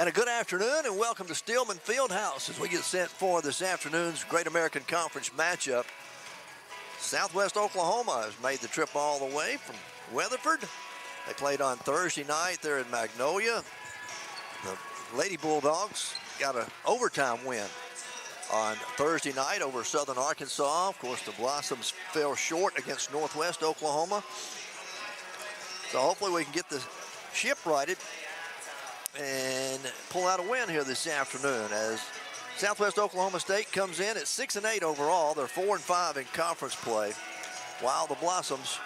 And a good afternoon and welcome to Stillman Fieldhouse as we get set for this afternoon's Great American Conference matchup. Southwest Oklahoma has made the trip all the way from Weatherford. They played on Thursday night there in Magnolia. The Lady Bulldogs got an overtime win on Thursday night over Southern Arkansas. Of course, the Blossoms fell short against Northwest Oklahoma. So hopefully we can get the ship righted and pull out a win here this afternoon as Southwest Oklahoma State comes in at 6-8 overall. They're 4-5 in conference play, while the Blossoms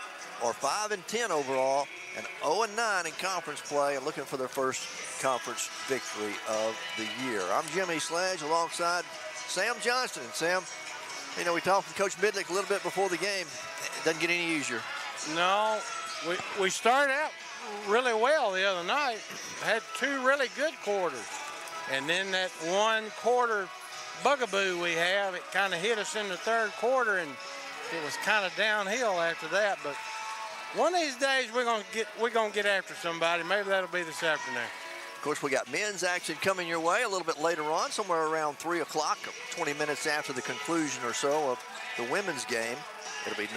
are 5-10 overall and 0-9 in conference play and looking for their first conference victory of the year. I'm Jimmy Sledge alongside Sam Johnston. And Sam, you know, we talked to Coach Midlick a little bit before the game. It doesn't get any easier. No, we started out really well the other night. Had two really good quarters. And then that one quarter bugaboo we have, it kind of hit us in the third quarter, and it was kind of downhill after that. But one of these days we're gonna get after somebody. Maybe that'll be this afternoon. Of course, we got men's action coming your way a little bit later on, somewhere around 3 o'clock, 20 minutes after the conclusion or so of the women's game. It'll be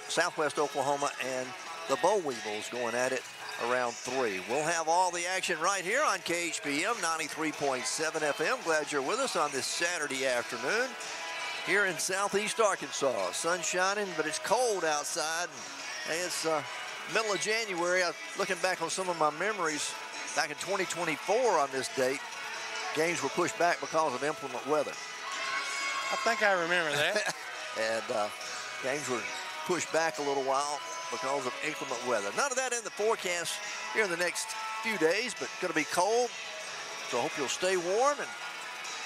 Southwest Oklahoma and the Weevils going at it around 3. We'll have all the action right here on KHPM 93.7 FM. Glad you're with us on this Saturday afternoon here in southeast Arkansas. Sun shining, but it's cold outside. And it's middle of January. I'm looking back on some of my memories back in 2024 on this date. Games were pushed back because of inclement weather. I think I remember that. And games were pushed back a little while because of inclement weather. None of that in the forecast here in the next few days, but going to be cold. So I hope you'll stay warm, and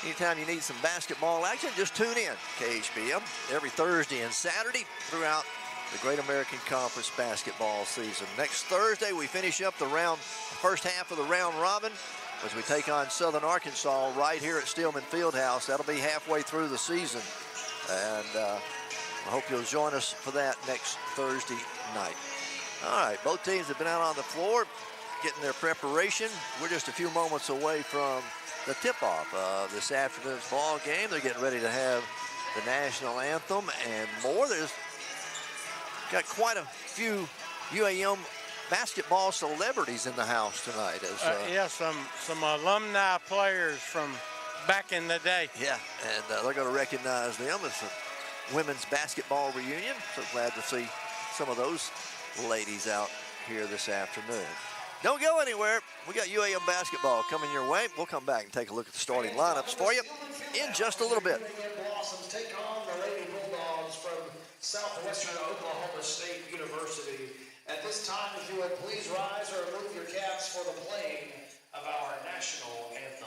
anytime you need some basketball action, just tune in. KHPM every Thursday and Saturday throughout the Great American Conference basketball season. Next Thursday, we finish up the first half of the round robin as we take on Southern Arkansas right here at Stillman Fieldhouse. That'll be halfway through the season. And I hope you'll join us for that next Thursday night. All right, both teams have been out on the floor getting their preparation. We're just a few moments away from the tip-off of this afternoon's ball game. They're getting ready to have the national anthem and more. There's got quite a few UAM basketball celebrities in the house tonight. Yeah, some alumni players from back in the day. Yeah, and they're going to recognize them. It's a women's basketball reunion. So glad to see some of those ladies out here this afternoon. Don't go anywhere. We got UAM basketball coming your way. We'll come back and take a look at the starting lineups for you in just a little bit. Blossoms take on the Lady Bulldogs from Southwestern Oklahoma State University. At this time, if you would please rise or remove your caps for the playing of our national anthem.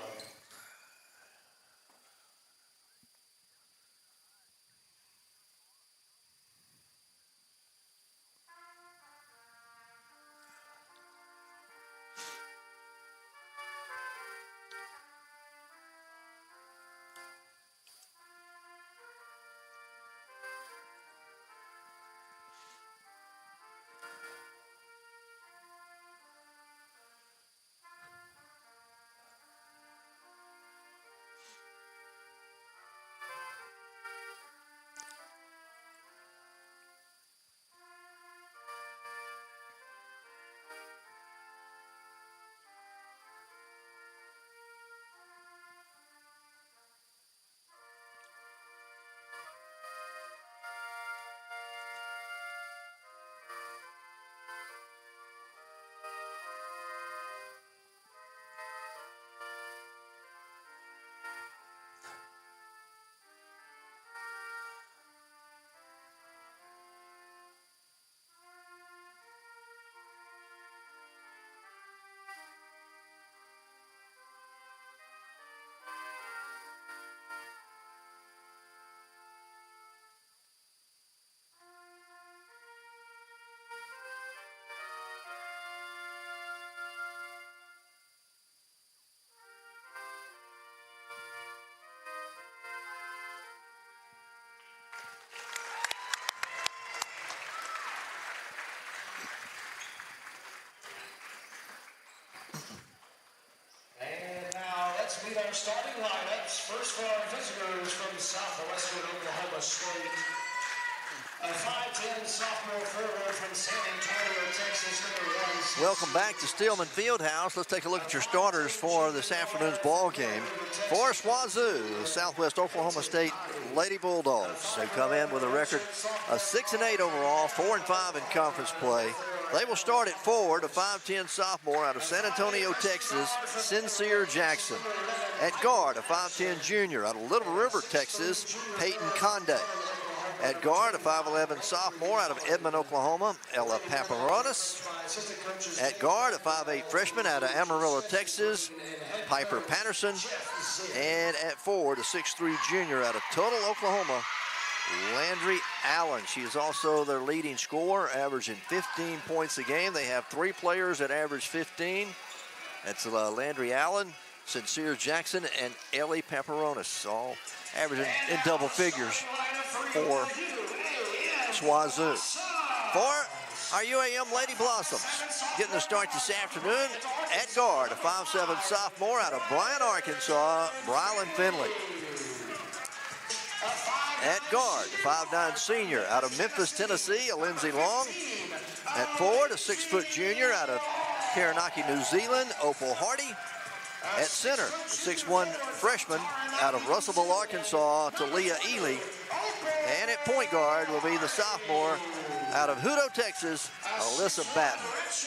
starting lineups. First for our visitors from Southwestern Oklahoma State. A 5'10" sophomore forward from San Antonio, Texas, number 1. Welcome back to Steelman Fieldhouse. Let's take a look at your starters for this afternoon's ball game. For SWAZU, the Southwest Oklahoma State Lady Bulldogs. They come in with a record of 6-8 overall, 4-5 in conference play. They will start at forward, a 5'10" sophomore out of San Antonio, Texas, 𝗗𝗟𝗔𝗜𝗠𝗘𝗥. At guard, a 5'10" junior out of Little River, Texas, 𝗗𝗜𝗦𝗠𝗘𝗥. At guard, a 5'11" sophomore out of Edmond, Oklahoma, 𝗗𝗚𝗑𝗦𝗡𝗏. At guard, a 5'8" freshman out of Amarillo, Texas, Piper Patterson. And at forward, a 6'3" junior out of Tuttle, Oklahoma, Landry Allen. She is also their leading scorer, averaging 15 points a game. They have 3 players that average 15. That's Landry Allen, 𝗗𝗟𝗔𝗜𝗠𝗘𝗥, and Ellie Paparonis, all averaging in double figures for SWAZU. For our UAM Lady Blossoms, getting the start this afternoon at guard, a 5'7" sophomore out of Bryan, Arkansas, Brylan Finley. At guard, a 5'9" senior out of Memphis, Tennessee, Lindsay Long. At forward, a 6' junior out of Taranaki, New Zealand, Opal Hardy. At center, a 6'1" freshman out of Russellville, Arkansas, 𝗗𝗟𝗏𝗍 Ely. And at point guard will be the sophomore out of Hutto, Texas, Alyssa Batten.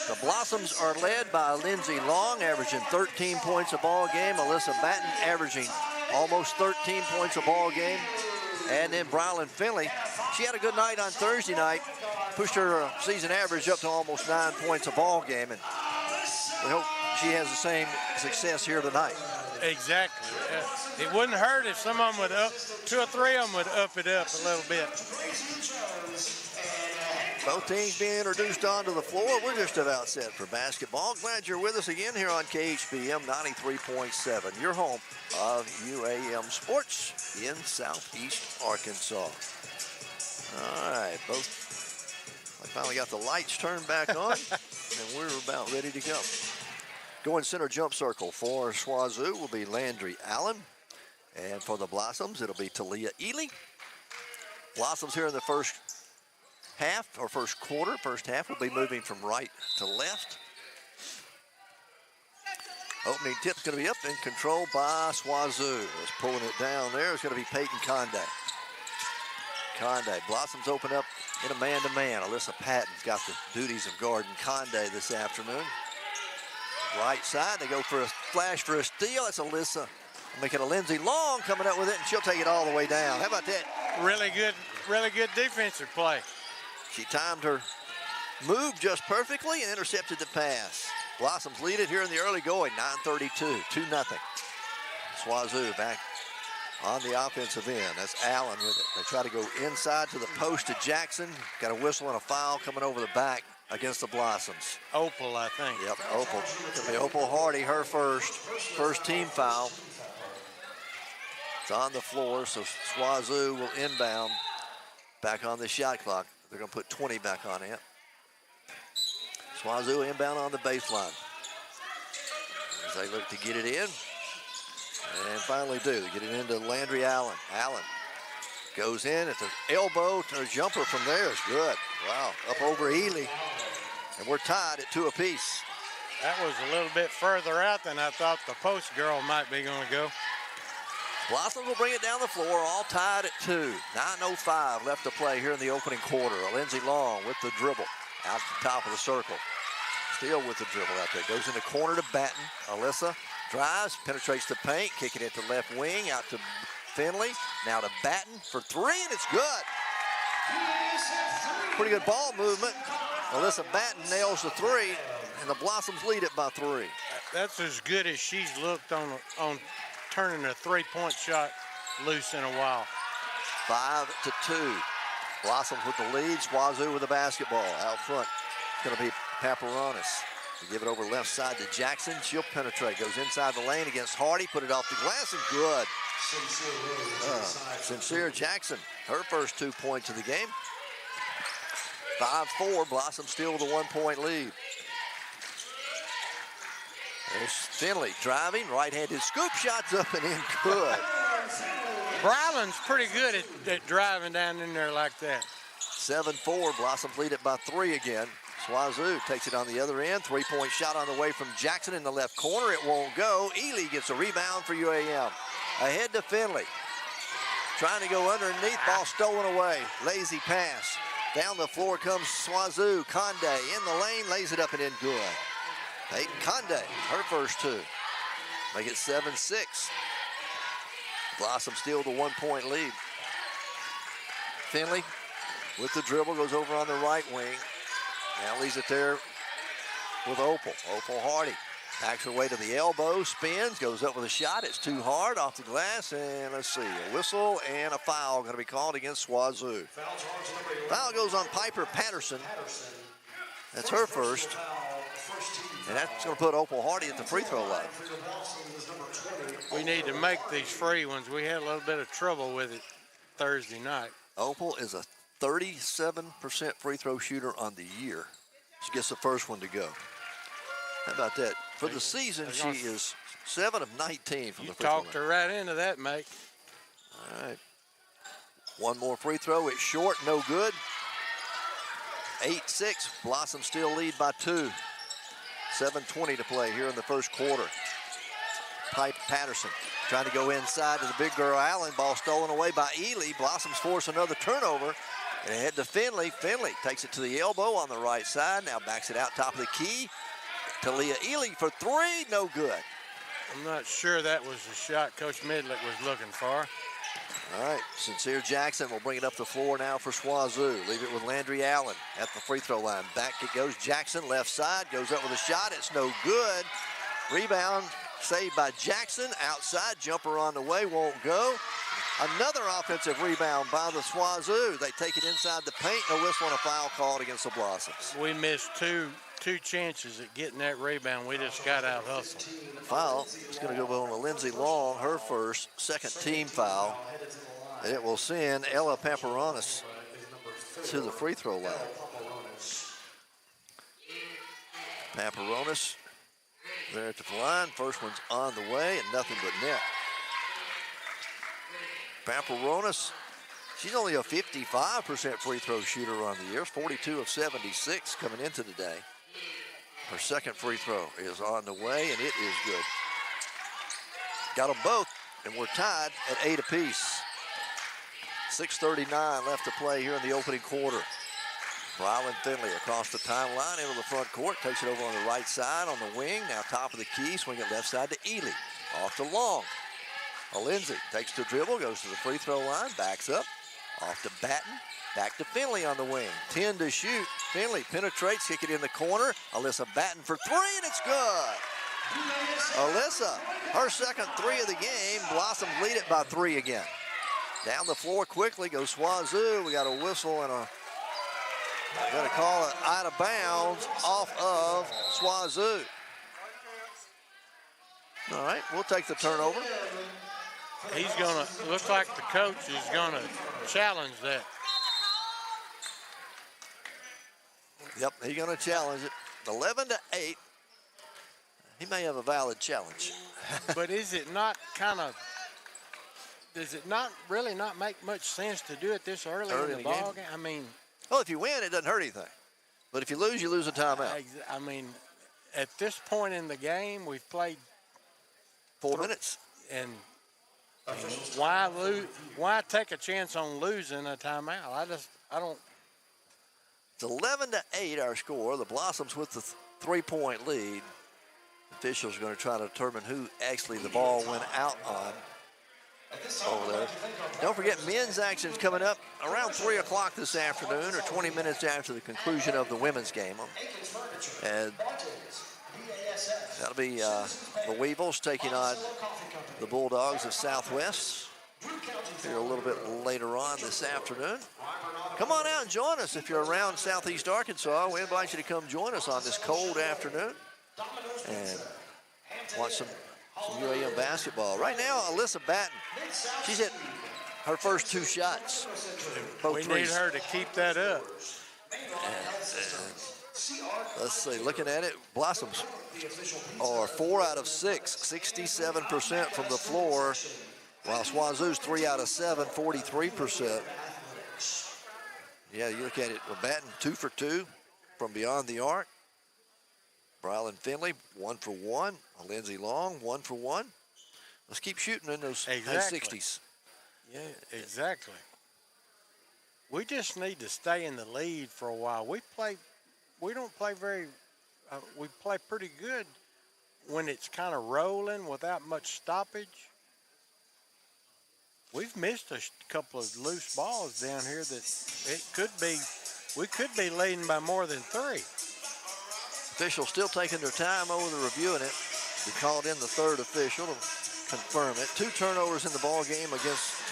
The Blossoms are led by Lindsay Long, averaging 13 points a ball game. Alyssa Batten averaging almost 13 points a ball game. And then Brylan Finley, she had a good night on Thursday night, pushed her season average up to almost 9 points a ball game, and we hope she has the same success here tonight. Exactly. It wouldn't hurt if some of them would up, 2 or 3 of them would up it up a little bit. Both teams being introduced onto the floor. We're just about set for basketball. Glad you're with us again here on KHBM 93.7, your home of UAM Sports in Southeast Arkansas. All right, I finally got the lights turned back on, and we're about ready to go. Going center jump circle for SWAZU will be Landry Allen. And for the Blossoms, it'll be 𝗗𝗟𝗏𝗍 Ely. Blossoms here in the first half, or first quarter. First half will be moving from right to left. Opening tip's going to be up and controlled by SWAZU. Just pulling it down there is going to be Peyton Conde. Blossoms open up in a man-to-man. Alyssa Patton's got the duties of guarding Conde this afternoon. Right side, they go for a flash for a steal. That's Alyssa. Making a Lindsay Long coming up with it, and she'll take it all the way down. How about that? Really good defensive play. She timed her move just perfectly and intercepted the pass. Blossoms lead it here in the early going, 9:32, 2-0. SWAZU back on the offensive end. That's Allen with it. They try to go inside to the post to Jackson. Got a whistle and a foul coming over the back against the Blossoms. Opal, I think. Yep, Opal. It'll be Opal Hardy, her first team foul. It's on the floor, so SWAZU will inbound back on the shot clock. They're going to put 20 back on it. SWAZU inbound on the baseline as they look to get it in. And finally do. Get it into Landry Allen. Allen goes in at the elbow. Her jumper from there is good. Wow, up over Ely. And we're tied at 2 apiece. That was a little bit further out than I thought the post girl might be going to go. Blossoms will bring it down the floor, all tied at 2. 9:05 left to play here in the opening quarter. Lindsay Long with the dribble out the top of the circle. Still with the dribble out there. Goes in the corner to Batten. Alyssa drives, penetrates the paint, kicking it to left wing, out to Finley. Now to Batten for 3, and it's good. Pretty good ball movement. Alyssa Batten nails the 3, and the Blossoms lead it by 3. That's as good as she's looked on turning a three-point shot loose in a while. 5-2. Blossoms with the lead. SWAZU with the basketball. Out front, it's going to be Paparonis. They give it over left side to Jackson. She'll penetrate. Goes inside the lane against Hardy. Put it off the glass and good. 𝗗𝗟𝗏𝗍 her first 2 points of the game. 5-4. Blossom still with a 1-point lead. There's Finley driving, right-handed scoop shots up and in good. Bryland's pretty good at driving down in there like that. 7-4, Blossoms lead it by 3 again. SWAZU takes it on the other end. 3-point shot on the way from Jackson in the left corner. It won't go. Ely gets a rebound for UAM. Ahead to Finley. Trying to go underneath, ball stolen away. Lazy pass. Down the floor comes SWAZU. Conde in the lane, lays it up and in good. Peyton Conde, her first 2. Make it 7-6. Blossom steal the 1-point lead. Finley with the dribble goes over on the right wing. Now leaves it there with Opal. Opal Hardy backs her way to the elbow, spins, goes up with a shot. It's too hard off the glass, and let's see, a whistle and a foul going to be called against SWAZU. Foul goes on Piper Patterson. That's her first. And that's going to put Opal Hardy at the free throw line. We need to make these free ones. We had a little bit of trouble with it Thursday night. Opal is a 37% free throw shooter on the year. She gets the first one to go. How about that? For the season, she is 7 of 19 from the free throw line. You talked her right into that, mate. All right. One more free throw. It's short, no good. 8-6. Blossom still lead by 2. 7:20 to play here in the first quarter. Pipe Patterson trying to go inside to the big girl Allen. Ball stolen away by Ely. Blossoms force another turnover. And ahead to Finley. Finley takes it to the elbow on the right side. Now backs it out top of the key. Talia Ely for 3, no good. I'm not sure that was the shot Coach Midlick was looking for. All right, Sincere Jackson will bring it up the floor now for SWAZU. Leave it with Landry Allen at the free throw line. Back it goes Jackson, left side, goes up with a shot. It's no good. Rebound saved by Jackson. Outside, jumper on the way, won't go. Another offensive rebound by the SWAZU. They take it inside the paint. No whistle and a foul called against the Blossoms. We missed two chances at getting that rebound. We just got out hustled. Foul is going to go on to Lindsey Long, her first, second team foul. And it will send Ella Paparonis to the free throw line. Paparonis there at the line. First one's on the way and nothing but net. Paparonis, she's only a 55% free throw shooter on the year. 42 of 76 coming into the day. Her second free throw is on the way, and it is good. Got them both, and we're tied at 8 apiece. 6:39 left to play here in the opening quarter. Rylan Finley across the timeline into the front court, takes it over on the right side on the wing. Now top of the key, swing it left side to Ely. Off to Long. Lindsay takes the dribble, goes to the free throw line, backs up. Off to Batten. Back to Finley on the wing. 10 to shoot. Finley penetrates, kick it in the corner. Alyssa Batten for 3, and it's good. Alyssa, her second 3 of the game. Blossoms lead it by 3 again. Down the floor quickly goes SWAZU. We got a whistle and got to call it out of bounds off of SWAZU. All right, we'll take the turnover. He's gonna, looks like the coach is gonna challenge that. Yep, he's gonna challenge it. 11-8. He may have a valid challenge. But is it not kind of, does it not really not make much sense to do it this early in the ball game? I mean. Well, if you win, it doesn't hurt anything. But if you lose a timeout. I mean, at this point in the game, we've played 4 minutes. And why lose? Why take a chance on losing a timeout? I don't. It's 11-8 our score. The Blossoms with the 3-point lead. Officials are going to try to determine who actually the ball went out on over there. Don't forget, men's action's coming up around 3 o'clock this afternoon, or 20 minutes after the conclusion of the women's game. And that'll be the Weevils taking on the Bulldogs of Southwest here a little bit later on this afternoon. Come on out and join us if you're around Southeast Arkansas. We invite you to come join us on this cold afternoon and watch some UAM basketball. Right now, Alyssa Batten, she's hit her first 2 shots. We need her to keep that up. Let's see, looking at it, Blossoms are 4 out of 6, 67% from the floor, while SWAZOO's 3 out of 7, 43%. Yeah, you look at it, we're batting 2 for 2 from beyond the arc. Brylan Finley, 1 for 1. Lindsey Long, 1 for 1. Let's keep shooting in those high 60s. Yeah, exactly. We just need to stay in the lead for a while. We don't play very, we play pretty good when it's kind of rolling without much stoppage. We've missed a couple of loose balls down here that we could be leading by more than 3. Officials still taking their time over the reviewing it. They called in the third official to confirm it. 2 turnovers in the ball game against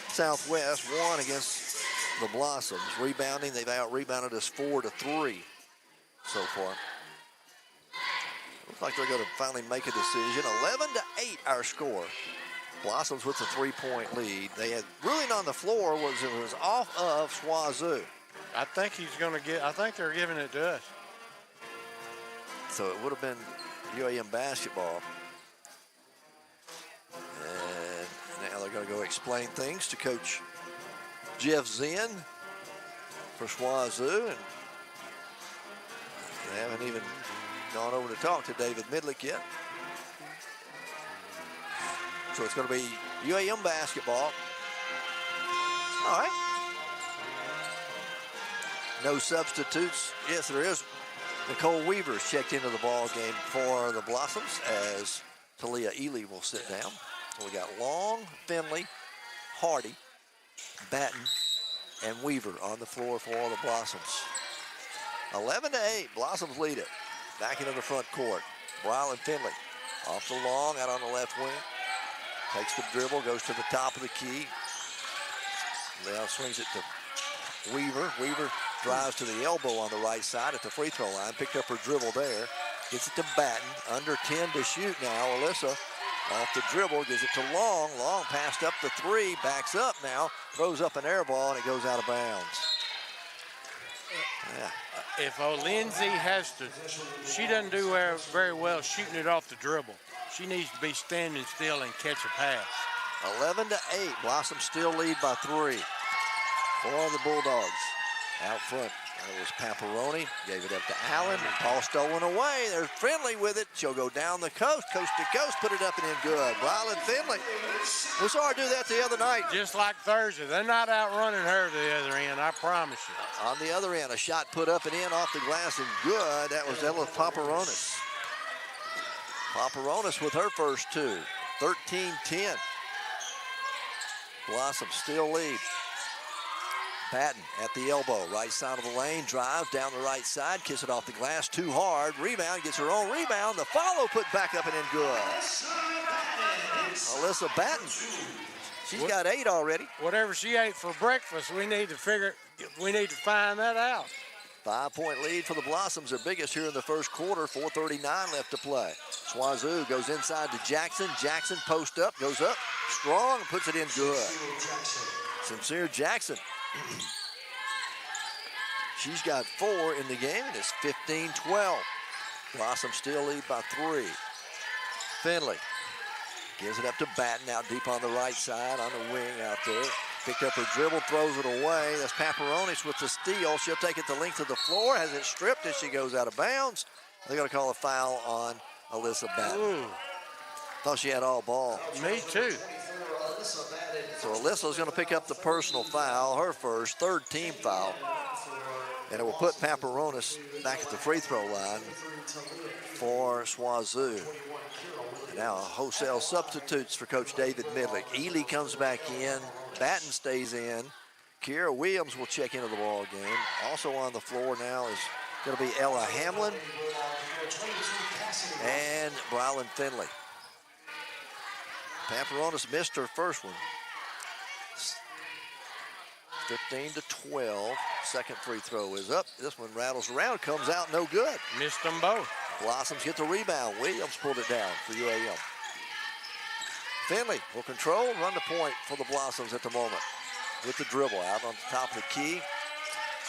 Southwest, 1 against the Blossoms. Rebounding, they've out-rebounded us 4-3 so far. Looks like they're going to finally make a decision. 11-8 our score. Blossoms with a 3-point lead. They had ruling on the floor was off of SWAZOO. I think they're giving it to us. So it would have been UAM basketball. And now they're going to go explain things to Coach Jeff Zinn for SWAZOO. And they haven't even gone over to talk to David Midlick yet. So it's going to be UAM basketball. All right. No substitutes. Yes, there is. Nicole Weaver's checked into the ball game for the Blossoms as 𝗗𝗜𝗦𝗖𝗟𝗔𝗜𝗠𝗘𝗥 will sit down. So we got Long, Finley, Hardy, Batten, and Weaver on the floor for all the Blossoms. 11-8, Blossoms lead it. Back into the front court. Brylan Finley off the Long, out on the left wing. Takes the dribble, goes to the top of the key. Now swings it to Weaver. Weaver drives to the elbow on the right side at the free throw line. Picked up her dribble there. Gets it to Batten. Under 10 to shoot now. Alyssa off the dribble, gives it to Long. Long passed up the 3, backs up now, throws up an air ball, and it goes out of bounds. Yeah. If Lindsay she doesn't do very well shooting it off the dribble. She needs to be standing still and catch a pass. 11-8, Blossom still lead by 3 for the Bulldogs. Out front, that was Paparoni. Gave it up to Allen. Ball stolen away. There's Finley with it. She'll go down the coast to coast, put it up and in good. Brylan Finley. We saw her do that the other night. Just like Thursday. They're not outrunning her to the other end, I promise you. On the other end, a shot put up and in off the glass and good. That was Ella Paparonis. Paparonis with her first 2. 13-10. Blossom still lead. Patton at the elbow, right side of the lane, drive down the right side, kiss it off the glass, too hard, rebound, gets her own rebound, the follow put back up and in good. Alyssa Batten, she's got 8 already. Whatever she ate for breakfast, we need to find that out. 5-point lead for the Blossoms, their biggest here in the first quarter, 4:39 left to play. SWAZOO goes inside to Jackson, Jackson post up, goes up, strong, puts it in good. Sincere Jackson. She's got 4 in the game, and it's 15-12. Blossom still lead by 3. Finley gives it up to Batten out deep on the right side, on the wing out there. Picked up her dribble, throws it away. That's Paparonis with the steal. She'll take it the length of the floor, has it stripped as she goes out of bounds. They're going to call a foul on Alyssa Batten. Ooh. Thought she had all ball. Me too. So Alyssa's going to pick up the personal foul, her first, 3rd team foul. And it will put Paparonis back at the free throw line for SWAZOO. And now wholesale substitutes for Coach David Midlick. Ely comes back in, Batten stays in. Kiera Williams will check into the ball game. Also on the floor now is going to be Ella Hamlin and Brylan Finley. Paparonis missed her first one. 15-12. Second free throw is up. This one rattles around, comes out no good. Missed them both. Blossoms get the rebound. Williams pulled it down for UAM. Finley will control, run the point for the Blossoms at the moment. With the dribble out on the top of the key.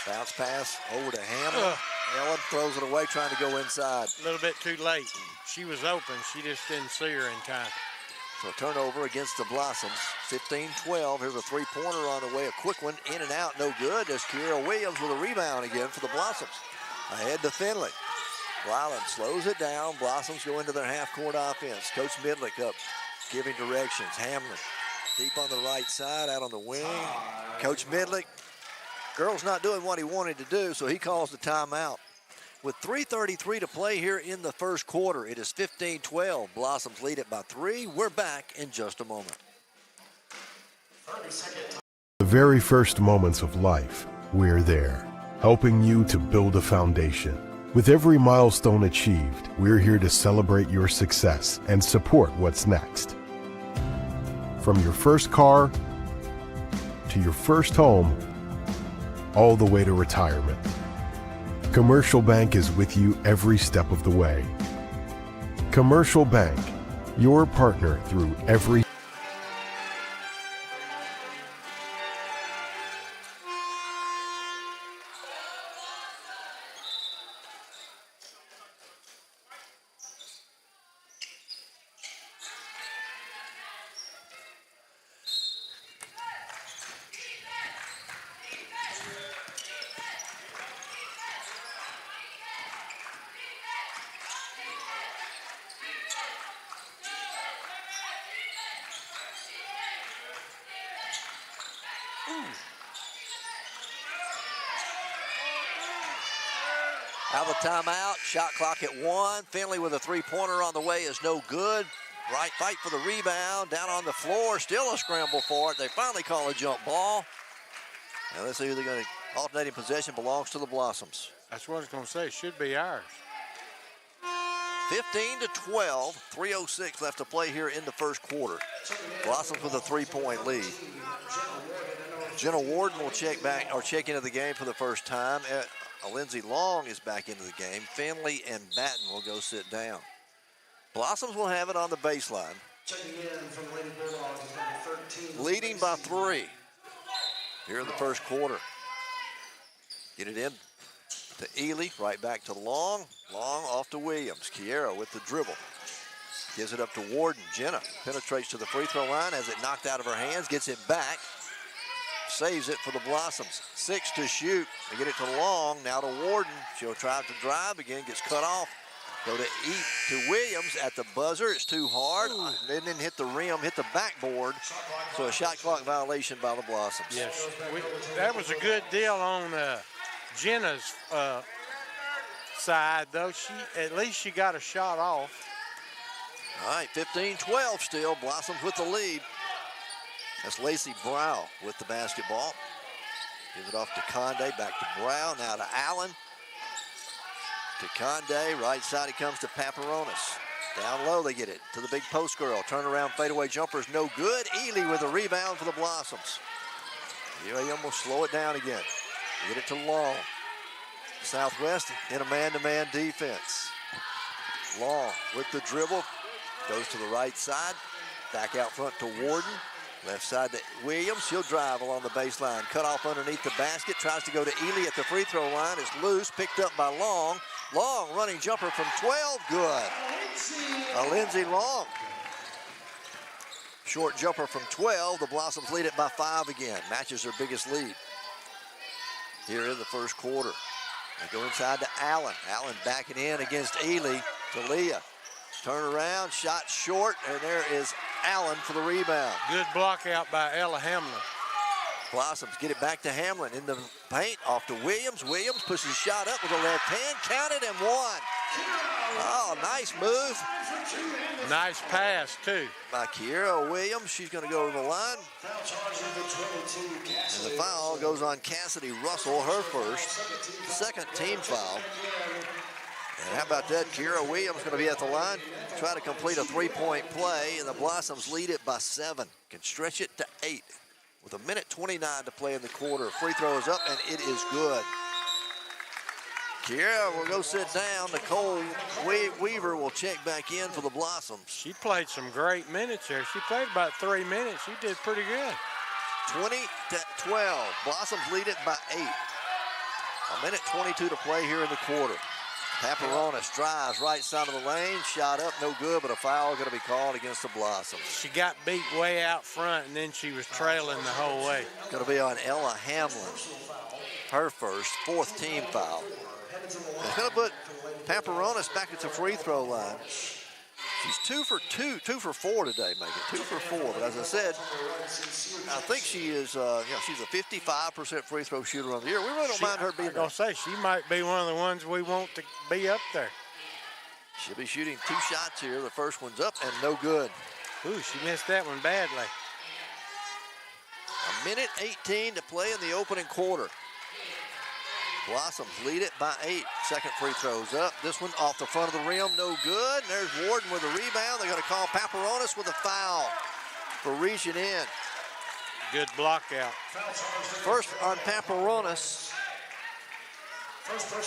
Bounce pass over to Hamlin. Ellen throws it away, trying to go inside. A little bit too late. She was open. She just didn't see her in time. So turnover against the Blossoms. 15-12. Here's a three-pointer on the way. A quick one, in and out, no good. There's 𝗗𝗑 Williams with a rebound again for the Blossoms. Ahead to Finley. Bryland slows it down. Blossoms go into their half-court offense. Coach Midlick up, giving directions. Hamlin deep on the right side, out on the wing. Coach Midlick, girl's not doing what he wanted to do, so he calls the timeout. With 3:33 to play here in the first quarter, it is 15-12. Blossoms lead it by 3. We're back in just a moment. The very first moments of life, we're there, helping you to build a foundation. With every milestone achieved, we're here to celebrate your success and support what's next. From your first car to your first home, all the way to retirement. Commercial Bank is with you every step of the way. Commercial Bank, your partner through every. Out of the timeout, shot clock at 1. Finley with a three-pointer on the way is no good. Right fight for the rebound, down on the floor, still a scramble for it. They finally call a jump ball. And let's see who they're going to, alternating possession belongs to the Blossoms. That's what I was going to say. Should be ours. 15-12, 3:06 left to play here in the first quarter. Blossoms with a three-point lead. Jenna Warden will check into the game for the first time. Lindsay Long is back into the game. Finley and Batten will go sit down. Blossoms will have it on the baseline. Checking in from Lady Bulldogs is number 13. Leading by 3 here in the first quarter. Get it in to Ely, right back to Long. Long off to Williams. 𝗗𝗑 with the dribble. Gives it up to Warden. Jenna penetrates to the free throw line, has it knocked out of her hands, gets it back. Saves it for the Blossoms. 6 to shoot. They get it to Long, now to Warden. She'll try to drive again, gets cut off. Go to Williams at the buzzer. It's too hard. Didn't hit the rim, hit the backboard. So a shot clock violation by the Blossoms. Yes, that was a good deal on Jenna's side, though. At least she got a shot off. All right, 15-12 still. Blossoms with the lead. That's Lacey Brow with the basketball. Gives it off to Conde, back to Brow, now to Allen. To Conde, right side it comes to Paparonis. Down low they get it to the big post girl. Turnaround fadeaway jumper is no good. Ely with a rebound for the Blossoms. UAM will slow it down again. Get it to Long. Southwest in a man-to-man defense. Long with the dribble. Goes to the right side. Back out front to Warden. Left side to Williams. She'll drive along the baseline. Cut off underneath the basket. Tries to go to Ely at the free throw line. It's loose. Picked up by Long. Long running jumper from 12. Good. Lindsay Long. Short jumper from 12. The Blossoms lead it by 5 again. Matches their biggest lead here in the first quarter. They go inside to Allen. Allen backing in against Ely. To Leah. Turn around. Shot short. And there is Allen for the rebound. Good block out by Ella Hamlin. Blossoms get it back to Hamlin in the paint, off to Williams. Williams pushes shot up with the left hand, counted and one. Oh, nice move. Nice pass, too. By 𝗗𝗑 Williams. She's going to go to the line. And the foul goes on Cassidy Russell, her first. Second team foul. And how about that? 𝗗𝗑 Williams going to be at the line. Try to complete a three-point play, and the Blossoms lead it by 7. Can stretch it to 8. With 1:29 to play in the quarter. Free throw is up, and it is good. 𝗗𝗑 will go sit down. Nicole Weaver will check back in for the Blossoms. She played some great minutes there. She played about 3 minutes. She did pretty good. 20-12. Blossoms lead it by 8. A minute 22 to play here in the quarter. Paparonis drives right side of the lane, shot up, no good, but a foul going to be called against the Blossoms. She got beat way out front, and then she was trailing the whole way. Going to be on Ella Hamlin, her first, fourth team foul. It's going to put Paparonis back at the free throw line. She's 2 for 4 today, Megan. 2 for 4. But as I said, I think she is, she's a 55% free throw shooter on the year. We really don't mind her being there. I'm going to say, she might be one of the ones we want to be up there. She'll be shooting 2 shots here. The first one's up and no good. Ooh, she missed that one badly. A minute 18 to play in the opening quarter. Blossoms lead it by 8. Second free throw's up. This one off the front of the rim, no good. And there's Warden with a rebound. They're going to call Paparonis with a foul for reaching in. Good block out. First on Paparonis.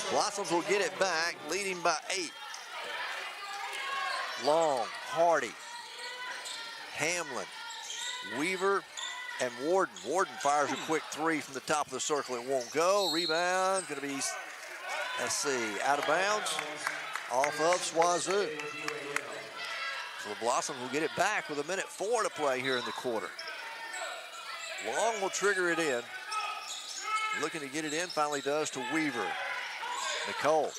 Blossoms will get it back, leading by 8. Long, Hardy, Hamlin, Weaver, and Warden. Warden fires a quick 3 from the top of the circle. It won't go. Rebound going to be, let's see, out of bounds off of 𝗗𝗠𝗏. So the Blossoms will get it back with a minute 4 to play here in the quarter. Long will trigger it in. Looking to get it in, finally does to Weaver. Nicole.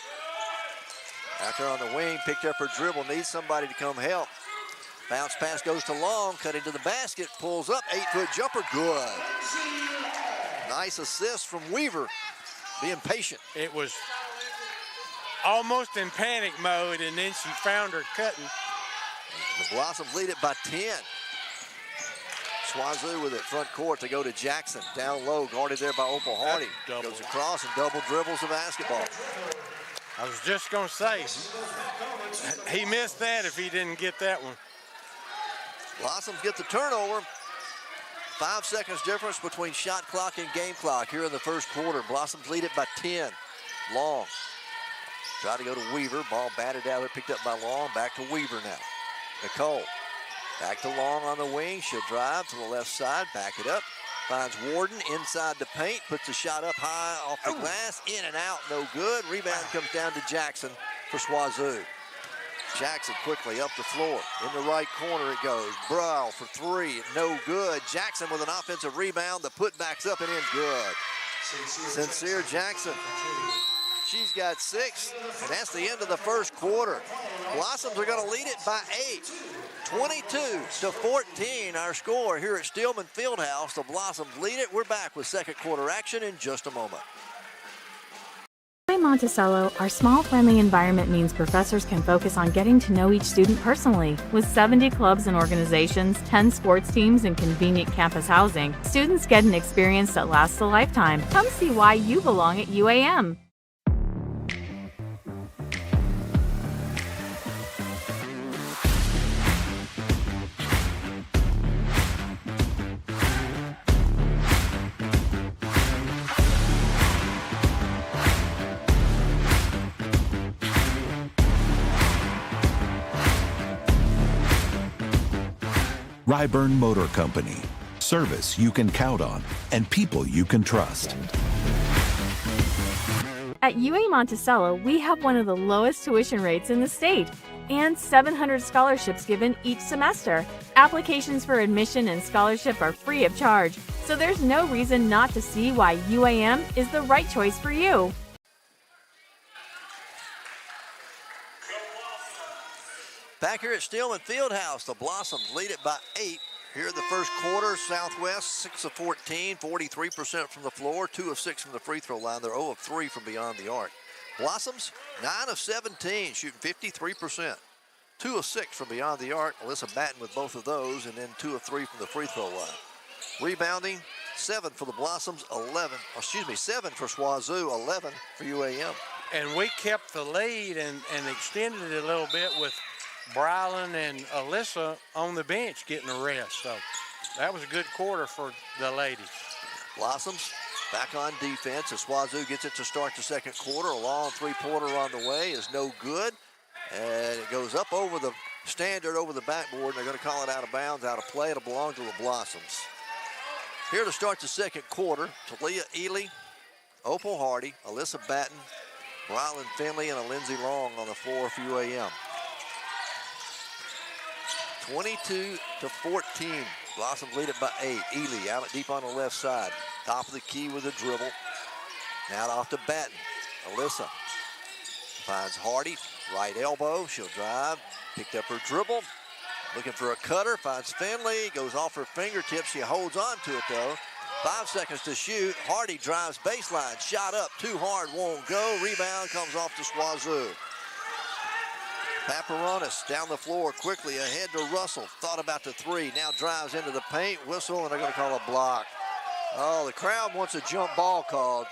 Out there on the wing, picked up her dribble, needs somebody to come help. Bounce pass goes to Long, cut into the basket, pulls up, 8-foot jumper, good. Nice assist from Weaver, being patient. It was almost in panic mode, and then she found her cutting. The Blossoms lead it by 10. 𝗗𝗠𝗏 with it front court to go to Jackson. Down low, guarded there by Opal Hardy. Goes across and double dribbles the basketball. I was just going to say, he missed that if he didn't get that one. Blossoms get the turnover. 5 seconds difference between shot clock and game clock here in the first quarter. Blossoms lead it by 10. Long. Try to go to Weaver. Ball batted out there, picked up by Long. Back to Weaver now. Nicole. Back to Long on the wing. She'll drive to the left side. Back it up. Finds Warden inside the paint. Puts the shot up high off the glass. In and out. No good. Rebound comes down to Jackson for 𝗗𝗠𝗏. Jackson quickly up the floor. In the right corner it goes. Brow for 3. No good. Jackson with an offensive rebound. The putback's up and in. Good. Sincere Jackson. She's got 6. And that's the end of the first quarter. Blossoms are going to lead it by 8. 22-14, our score here at Steelman Fieldhouse. The Blossoms lead it. We're back with second quarter action in just a moment. At Monticello, our small, friendly environment means professors can focus on getting to know each student personally. With 70 clubs and organizations, 10 sports teams, and convenient campus housing, students get an experience that lasts a lifetime. Come see why you belong at UAM. Ryburn Motor Company. Service you can count on and people you can trust. At UA Monticello, we have one of the lowest tuition rates in the state and 700 scholarships given each semester. Applications for admission and scholarship are free of charge, so there's no reason not to see why UAM is the right choice for you. Back here at Steelman Fieldhouse, the Blossoms lead it by 8. Here in the first quarter, Southwest 6 of 14, 43% from the floor, 2 of 6 from the free throw line. They're 0 of 3 from beyond the arc. Blossoms 9 of 17, shooting 53%, 2 of 6 from beyond the arc. Alyssa Batten with both of those, and then 2 of 3 from the free throw line. Rebounding 7 for the Blossoms, 7 for 𝗗𝗠𝗏, 11 for UAM. And we kept the lead and extended it a little bit with Brylan and Alyssa on the bench getting a rest. So that was a good quarter for the ladies. Blossoms back on defense as 𝗗𝗠𝗏 gets it to start the second quarter. A long three-pointer on the way is no good. And it goes up over the standard, over the backboard. And they're going to call it out of bounds, out of play. It'll belong to the Blossoms. Here to start the second quarter, Talia Ely Opal Hardy, Alyssa Batten, Rylan Finley, and a Lindsay Long on the floor for UAM. 22-14. Blossoms lead it by 8. Ely out deep on the left side. Top of the key with a dribble. Now off to Batten. Alyssa finds Hardy. Right elbow. She'll drive. Picked up her dribble. Looking for a cutter. Finds Finley. Goes off her fingertips. She holds on to it though. 5 seconds to shoot. Hardy drives baseline. Shot up. Too hard. Won't go. Rebound comes off to 𝗗𝗏. Paparonis down the floor quickly ahead to Russell. Thought about the three. Now drives into the paint. Whistle, and they're going to call a block. Oh, the crowd wants a jump ball called.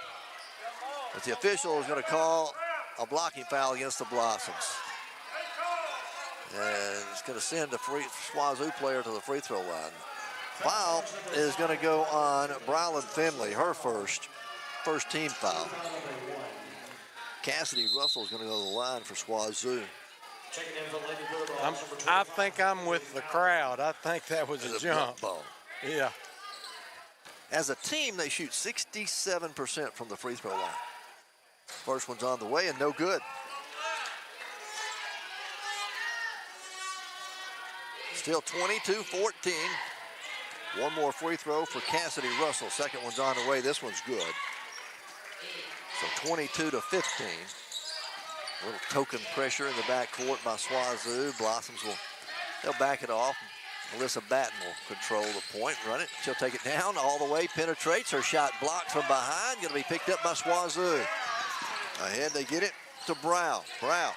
But the official is going to call a blocking foul against the Blossoms. And it's going to send the 𝗗𝗏 player to the free throw line. Foul is going to go on Brylan Finley, her first team foul. Cassidy Russell is going to go to the line for 𝗗𝗏. I think I'm with the crowd. I think that was a jump ball. Yeah. As a team, they shoot 67% from the free throw line. First one's on the way and no good. Still 22-14. One more free throw for Cassidy Russell. Second one's on the way. This one's good. So 22-15. A little token pressure in the backcourt by 𝗗𝗏. Blossoms they'll back it off. Alyssa Batten will control the point, run it. She'll take it down all the way, penetrates. Her shot blocked from behind. Going to be picked up by 𝗗𝗏. Ahead they get it to Brow. Brow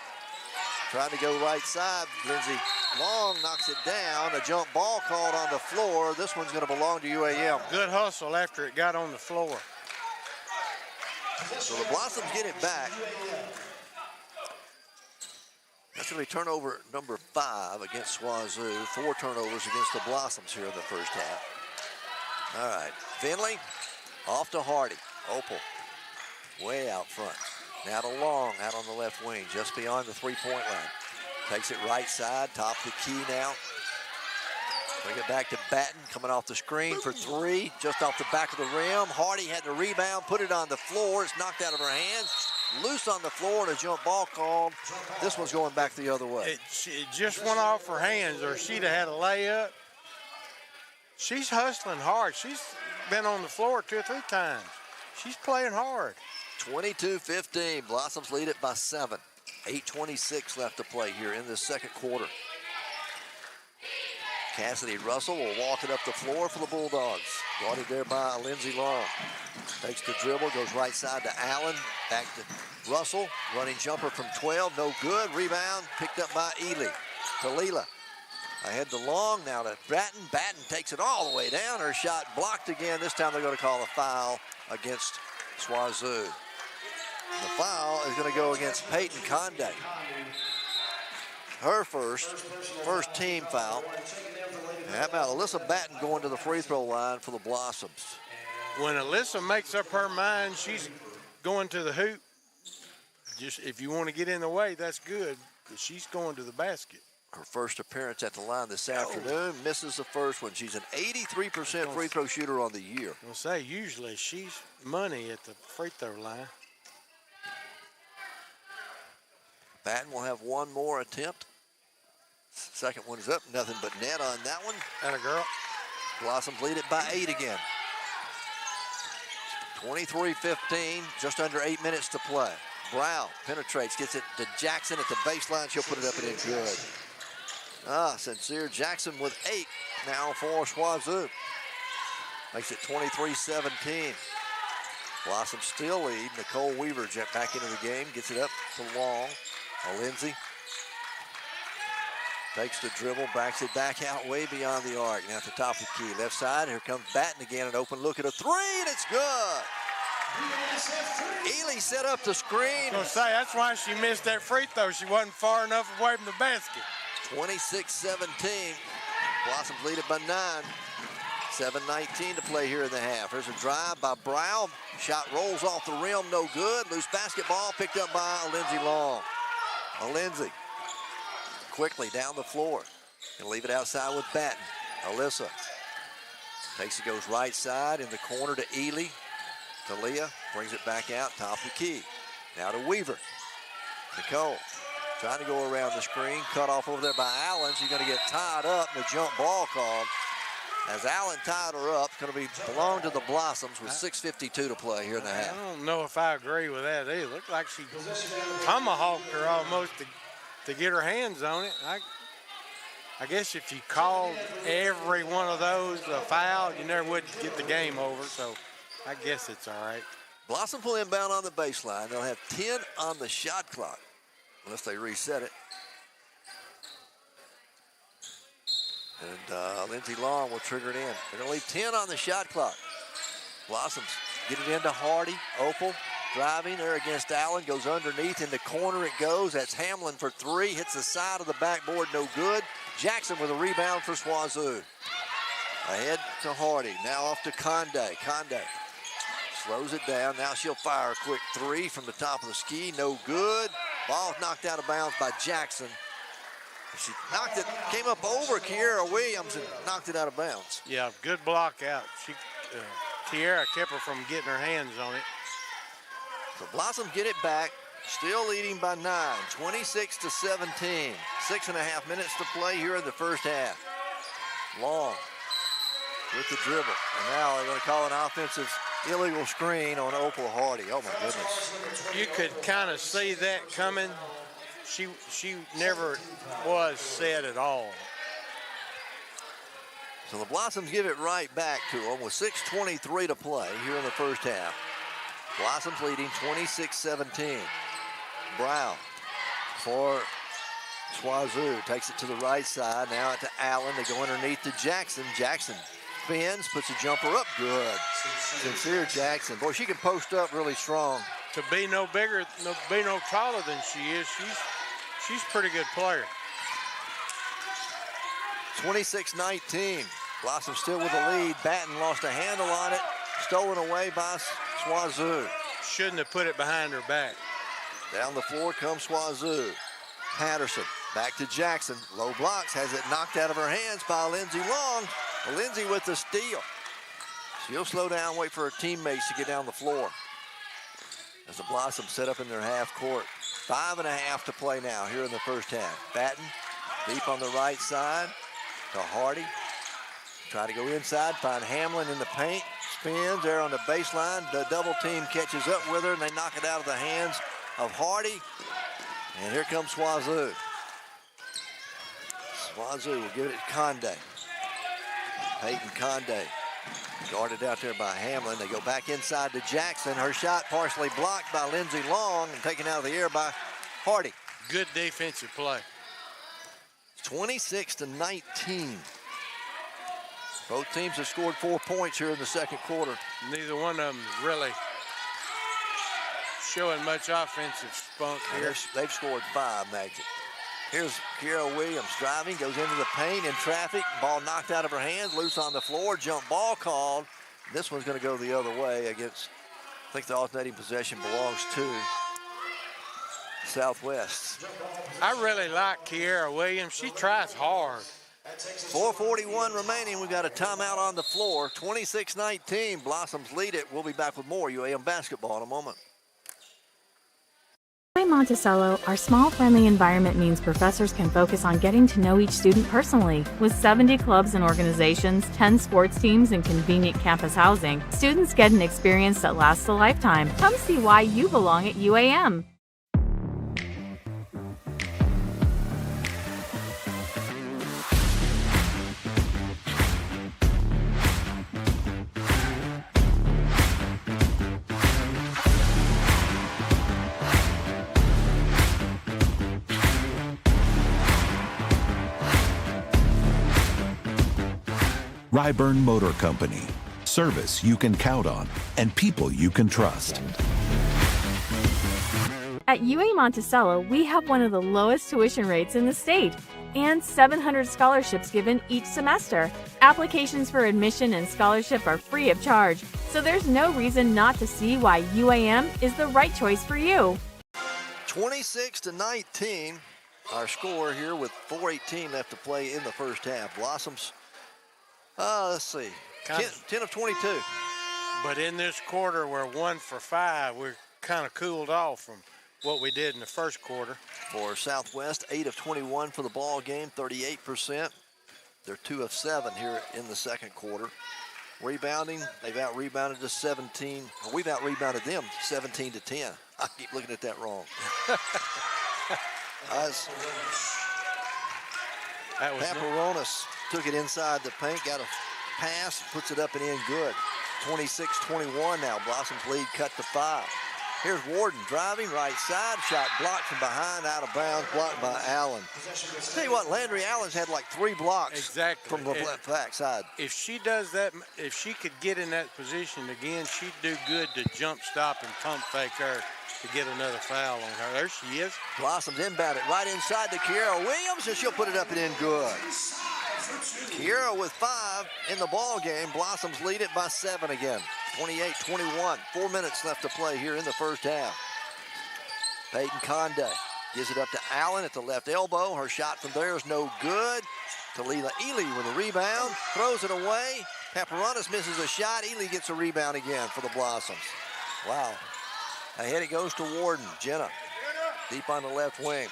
trying to go right side. Lindsay Long knocks it down. A jump ball called on the floor. This one's going to belong to UAM. Good hustle after it got on the floor. So the Blossoms get it back. That's going to be turnover number 5 against 𝗗𝗏. 4 turnovers against the Blossoms here in the first half. All right, Finley off to Hardy. Opal way out front. Now to Long out on the left wing, just beyond the three-point line. Takes it right side, top of the key now. Bring it back to Batten, coming off the screen for 3, just off the back of the rim. Hardy had the rebound, put it on the floor. It's knocked out of her hands. Loose on the floor and a jump ball called. This one's going back the other way. It just went off her hands, or she'd have had a layup. She's hustling hard. She's been on the floor 2 or 3 times. She's playing hard. 22-15. Blossoms lead it by 7. 8:26 left to play here in this second quarter. Cassidy Russell will walk it up the floor for the Bulldogs. Guarded there by Lindsay Long. Takes the dribble, goes right side to Allen. Back to Russell. Running jumper from 12, no good. Rebound picked up by Ely. To Leela. Ahead to Long, now to Batten. Batten takes it all the way down. Her shot blocked again. This time they're going to call a foul against 𝗗𝗏. The foul is going to go against Peyton Conde. Her first team foul. How about Alyssa Batten going to the free throw line for the Blossoms? When Alyssa makes up her mind, she's going to the hoop. Just if you want to get in the way, that's good, because she's going to the basket. Her first appearance at the line this afternoon, misses the first one. She's an 83% free throw shooter on the year. I'll say, usually she's money at the free throw line. Batten will have one more attempt. Second one is up, nothing but net on that one. And a girl. Blossoms lead it by 8 again. 23-15, just under 8 minutes to play. Brow penetrates, gets it to Jackson at the baseline. She'll put it up and in good. Sincere Jackson with 8 now for 𝗗𝗏. Makes it 23-17. Blossoms still lead. Nicole Weaver jumped back into the game, gets it up to Long. Lindsay takes the dribble, backs it back out way beyond the arc. Now at the top of the key, left side. Here comes Batten again, an open look at a 3, and it's good. Ely set up the screen. I was going to say, that's why she missed that free throw. She wasn't far enough away from the basket. 26-17. Blossoms lead it by 9. 7:19 to play here in the half. There's a drive by Brow. Shot rolls off the rim, no good. Loose basketball picked up by Lindsay Long. Lindsay quickly down the floor and leave it outside with Batten. Alyssa takes it, goes right side in the corner to Ely. Talia brings it back out, top of the key. Now to Weaver. Nicole trying to go around the screen, cut off over there by Allen. She's going to get tied up, and the jump ball called. As Allen tied her up, it's going to be belong to the Blossoms with 6:52 to play here in the half. I don't know if I agree with that either. Looked like she tomahawked her almost to get her hands on it. I guess if you called every one of those a foul, you never would get the game over, so I guess it's all right. Blossoms will inbound on the baseline. They'll have 10 on the shot clock, unless they reset it. And Lindsey Long will trigger it in. They're going to leave 10 on the shot clock. Blossoms get it into Hardy. Opal driving there against Allen. Goes underneath. In the corner it goes. That's Hamlin for three. Hits the side of the backboard. No good. Jackson with a rebound for SWAZU. Ahead to Hardy. Now off to Conde. Conde slows it down. Now she'll fire a quick three from the top of the ski. No good. Ball knocked out of bounds by Jackson. She knocked it, came up over Kiera Williams and knocked it out of bounds. Yeah, good block out. Kiera kept her from getting her hands on it. So Blossom get it back, still leading by 9, 26-17. 6.5 minutes to play here in the first half. Long with the dribble. And now they're going to call an offensive illegal screen on Opal Hardy. Oh, my goodness. You could kind of see that coming. She never was set at all. So the Blossoms give it right back to them with 6:23 to play here in the first half. Blossoms leading 26-17. Brown for SWAZU takes it to the right side. Now to Allen. They go underneath to Jackson. Jackson spins, puts a jumper up. Good. Sincere Jackson. Boy, she can post up really strong. To be no bigger, be no taller than she is, she's a pretty good player. 26-19. Blossom still with the lead. Batten lost a handle on it. Stolen away by SWAZU. Shouldn't have put it behind her back. Down the floor comes SWAZU. Patterson back to Jackson. Low blocks, has it knocked out of her hands by Lindsey Long. Lindsey with the steal. She'll slow down, wait for her teammates to get down the floor. As the Blossoms set up in their half court. 5.5 to play now here in the first half. Batten deep on the right side to Hardy. Try to go inside, find Hamlin in the paint. Spins there on the baseline. The double team catches up with her and they knock it out of the hands of Hardy. And here comes SWAZU. SWAZU will give it to Conde. Peyton Conde. Guarded out there by Hamlin. They go back inside to Jackson. Her shot partially blocked by Lindsey Long and taken out of the air by Hardy. Good defensive play. 26-19. Both teams have scored 4 points here in the second quarter. Neither one of them is really showing much offensive spunk here. They've scored 5, Magic. Here's Kiera Williams driving, goes into the paint in traffic. Ball knocked out of her hands, loose on the floor. Jump ball called. This one's going to go the other way against, I think the alternating possession belongs to Southwest. I really like Kiera Williams. She tries hard. 4:41 remaining. We've got a timeout on the floor. 26-19. Blossoms lead it. We'll be back with more UAM basketball in a moment. At Monticello, our small, friendly environment means professors can focus on getting to know each student personally. With 70 clubs and organizations, 10 sports teams, and convenient campus housing, students get an experience that lasts a lifetime. Come see why you belong at UAM. 𝗗𝗚𝗦𝗖𝗟𝗔𝗜𝗠𝗘𝗥 Motor Company. Service you can count on and people you can trust. At UA Monticello, we have one of the lowest tuition rates in the state and 700 scholarships given each semester. Applications for admission and scholarship are free of charge, so there's no reason not to see why UAM is the right choice for you. 26-19, our score here with 4:18 left to play in the first half. Blossoms, let's see, 10 of 22. But in this quarter, we're 1 for 5. We're kind of cooled off from what we did in the first quarter. For Southwest, 8 of 21 for the ball game, 38%. They're 2 of 7 here in the second quarter. Rebounding, they've out-rebounded to 17. Or we've out-rebounded them 17 to 10. I keep looking at that wrong. Paparonis took it inside the paint, got a pass, puts it up and in good. 26-21 now. Blossom's lead cut to 5. Here's Warden driving right side, shot blocked from behind, out of bounds, blocked by Allen. Tell you what, Landry Allen's had like 3 blocks from the left back side. If she does that, if she could get in that position again, she'd do good to jump stop and pump fake her to get another foul on her. There she is. Blossom's inbound it right inside to 𝗗𝗑 Williams, and she'll put it up and in good. 𝗗𝗑 with 5 in the ball game. Blossoms lead it by 7 again. 28-21. 4 minutes left to play here in the first half. Peyton Conde gives it up to Allen at the left elbow. Her shot from there is no good. Talila Ely with a rebound. Throws it away. Paparonis misses a shot. Ely gets a rebound again for the Blossoms. Wow. Ahead it goes to Warden. Jenna deep on the left wing.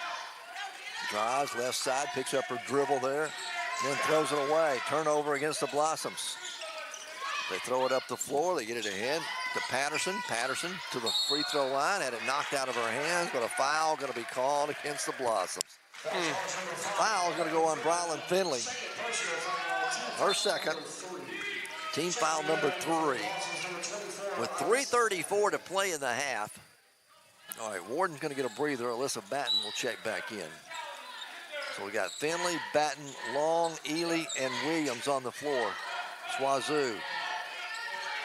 Drives left side, picks up her dribble there, then throws it away. Turnover against the Blossoms. They throw it up the floor. They get it ahead to Patterson. Patterson to the free throw line. Had it knocked out of her hands, but a foul going to be called against the Blossoms. Foul is going to go on Brylan Finley. Her second. Team foul number 3. With 3:34 to play in the half. All right, Warden's going to get a breather. Alyssa Batten will check back in. So we got Finley, Batten, Long, Ely, and Williams on the floor. SWAZU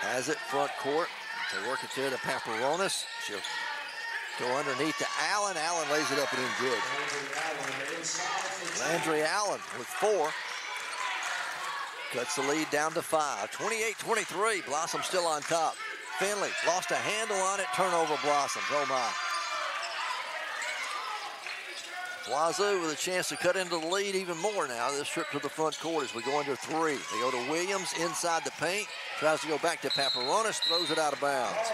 has it front court. They work it there to Paparonis. She'll go underneath to Allen. Allen lays it up and in good. Landry Allen with 4. Cuts the lead down to 5. 28-23. Blossom still on top. Finley lost a handle on it. Turnover Blossoms. Oh my. SWAZU with a chance to cut into the lead even more now. This trip to the front court as we go into 3. They go to Williams inside the paint. Tries to go back to Paparonis. Throws it out of bounds.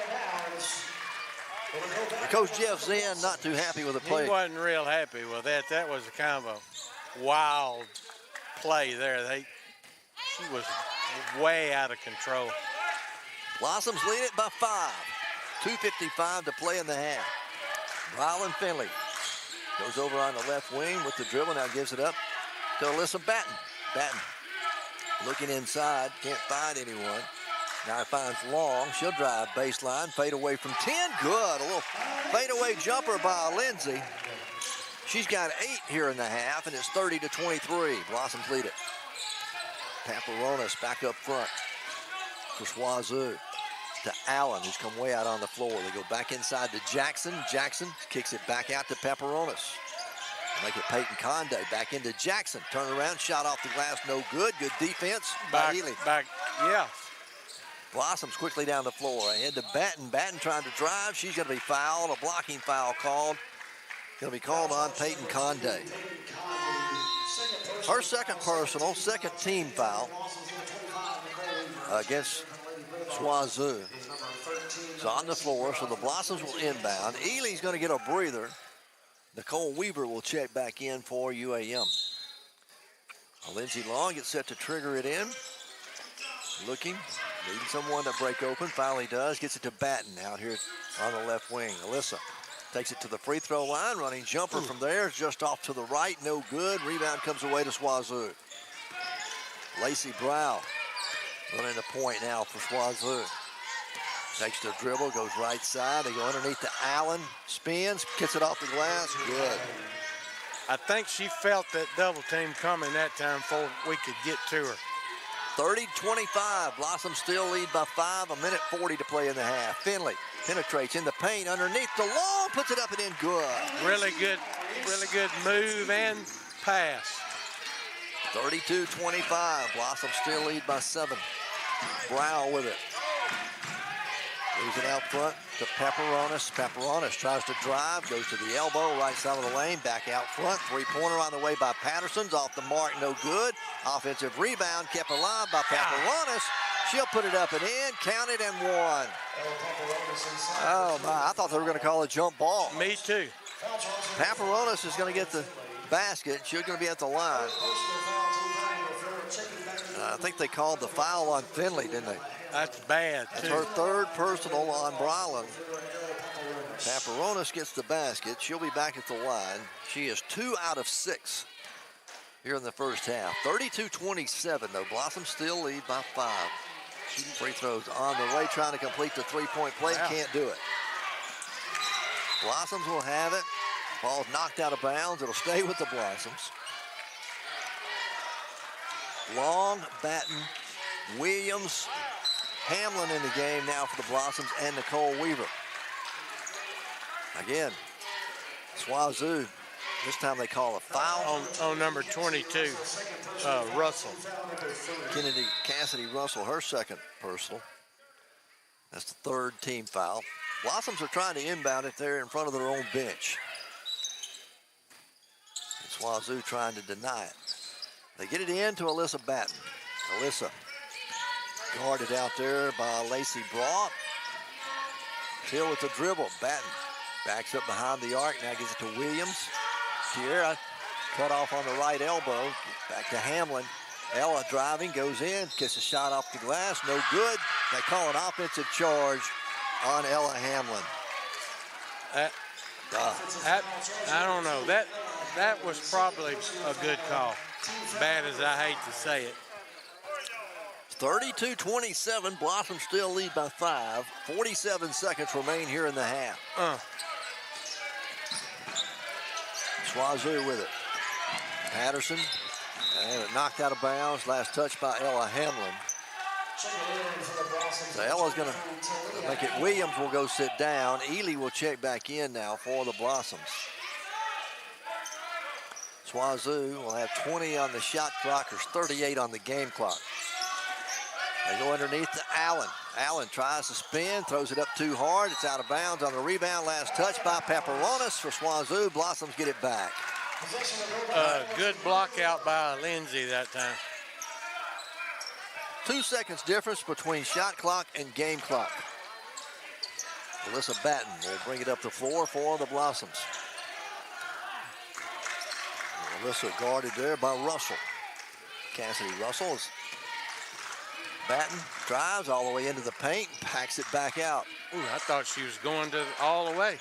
Coach Jeff Zinn not too happy with the play. He wasn't real happy with that. That was a kind of a wild play there. She was way out of control. Blossoms lead it by 5. 2:55 to play in the half. Rylan Finley goes over on the left wing with the dribble. Now gives it up to Alyssa Batten. Batten looking inside. Can't find anyone. Now finds Long. She'll drive baseline. Fade away from 10. Good. A little fadeaway jumper by Lindsay. She's got 8 here in the half, and it's 30-23. Blossoms lead it. Paparonis back up front for SWAZU to Allen, who's come way out on the floor. They go back inside to Jackson. Jackson kicks it back out to Paparonis. Make it Peyton Conde back into Jackson. Turn around, shot off the glass, no good. Good defense by Ely. Yeah. Blossoms quickly down the floor. Ahead to Batten. Batten trying to drive. She's going to be fouled. A blocking foul called. Going to be called on Peyton Conde. Her second personal, second team foul against SWAZU. It's on the floor, so the Blossoms will inbound. Ely's going to get a breather. Nicole Weaver will check back in for UAM. Lindsey Long gets set to trigger it in. Looking, needing someone to break open. Finally does. Gets it to Batten out here on the left wing. Alyssa takes it to the free throw line. Running jumper from there. Just off to the right. No good. Rebound comes away to SWAZU. Lacey Brow running the point now for SWAZU. Takes the dribble, goes right side. They go underneath to Allen. Spins, gets it off the glass. Good. I think she felt that double team coming that time before we could get to her. 30-25. Blossom still lead by 5. 1:40 to play in the half. Finley penetrates in the paint underneath the Long. Puts it up and in good. Really good move and pass. 32-25. Blossom still lead by 7. Brow with it. Leaves it out front to Paparonis. Paparonis tries to drive, goes to the elbow, right side of the lane, back out front. Three-pointer on the way by Patterson's, off the mark, no good. Offensive rebound kept alive by Paparonis. She'll put it up and in, counted and one. Oh my, I thought they were going to call a jump ball. Me too. Paparonis is going to get the basket. She's going to be at the line. I think they called the foul on Finley, didn't they? That's bad, That's too. her third personal on Bryland. Paparonis gets the basket. She'll be back at the line. She is 2 out of 6 here in the first half. 32-27, though. Blossom still lead by 5. Free throws on the way, trying to complete the three-point play. Wow. Can't do it. Blossoms will have it. Ball's knocked out of bounds. It'll stay with the Blossoms. Long, Batten, Williams, Hamlin in the game now for the Blossoms, and Nicole Weaver. Again, Swazoo, this time they call a foul. On number 22, Russell. Kennedy Cassidy Russell, her second personal. That's the third team foul. Blossoms are trying to inbound it there in front of their own bench. And Swazoo trying to deny it. They get it in to Alyssa Batten. Alyssa guarded out there by Lacey Broad. Hill with the dribble. Batten backs up behind the arc. Now gives it to Williams. Kiera cut off on the right elbow. Back to Hamlin. Ella driving, goes in, gets a shot off the glass. No good. They call an offensive charge on Ella Hamlin. I don't know. That was probably a good call. As bad as I hate to say it. 32-27, Blossom still lead by 5. 47 seconds remain here in the half. Swazoo with it. Patterson, and it knocked out of bounds. Last touch by Ella Hamlin. So Ella's going to make it. Williams will go sit down. Ely will check back in now for the Blossoms. Swazoo will have 20 on the shot clock. There's 38 on the game clock. They go underneath to Allen. Allen tries to spin, throws it up too hard. It's out of bounds on the rebound. Last touch by Paparonis for Swazoo. Blossoms get it back. Good block out by Lindsay that time. 2 seconds difference between shot clock and game clock. Alyssa Batten will bring it up the floor for the Blossoms. Alyssa guarded there by Russell. Cassidy Russell is Batten drives all the way into the paint, packs it back out. Ooh, I thought she was going all the way.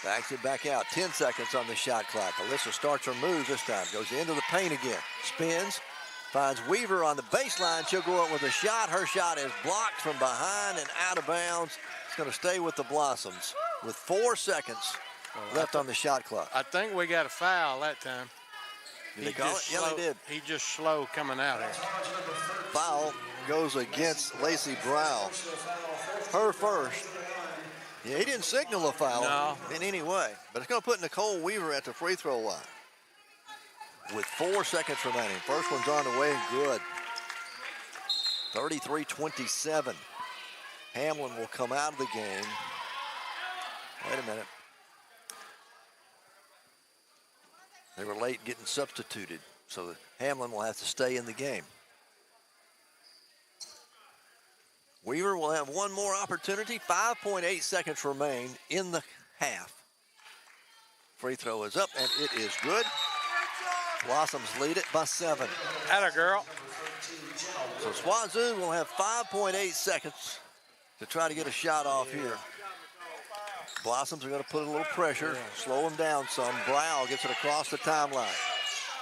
Backs it back out. 10 seconds on the shot clock. Alyssa starts her move this time. Goes into the paint again. Spins. Finds Weaver on the baseline. She'll go up with a shot. Her shot is blocked from behind and out of bounds. It's going to stay with the Blossoms with 4 seconds left on the shot clock. I think we got a foul that time. Did they call it? Yeah, they did. He just slow coming out here. Foul goes against Lacey Brow. Her first. Yeah, he didn't signal a foul in any way, but it's going to put Nicole Weaver at the free throw line with 4 seconds remaining. First one's on the way, good. 33-27. Hamlin will come out of the game. Wait a minute. They were late getting substituted, so Hamlin will have to stay in the game. Weaver will have one more opportunity. 5.8 seconds remain in the half. Free throw is up, and it is good. Blossoms lead it by 7. Atta girl. So Swazoo will have 5.8 seconds to try to get a shot off here. Blossoms are going to put a little pressure, slow them down some. Brow gets it across the timeline.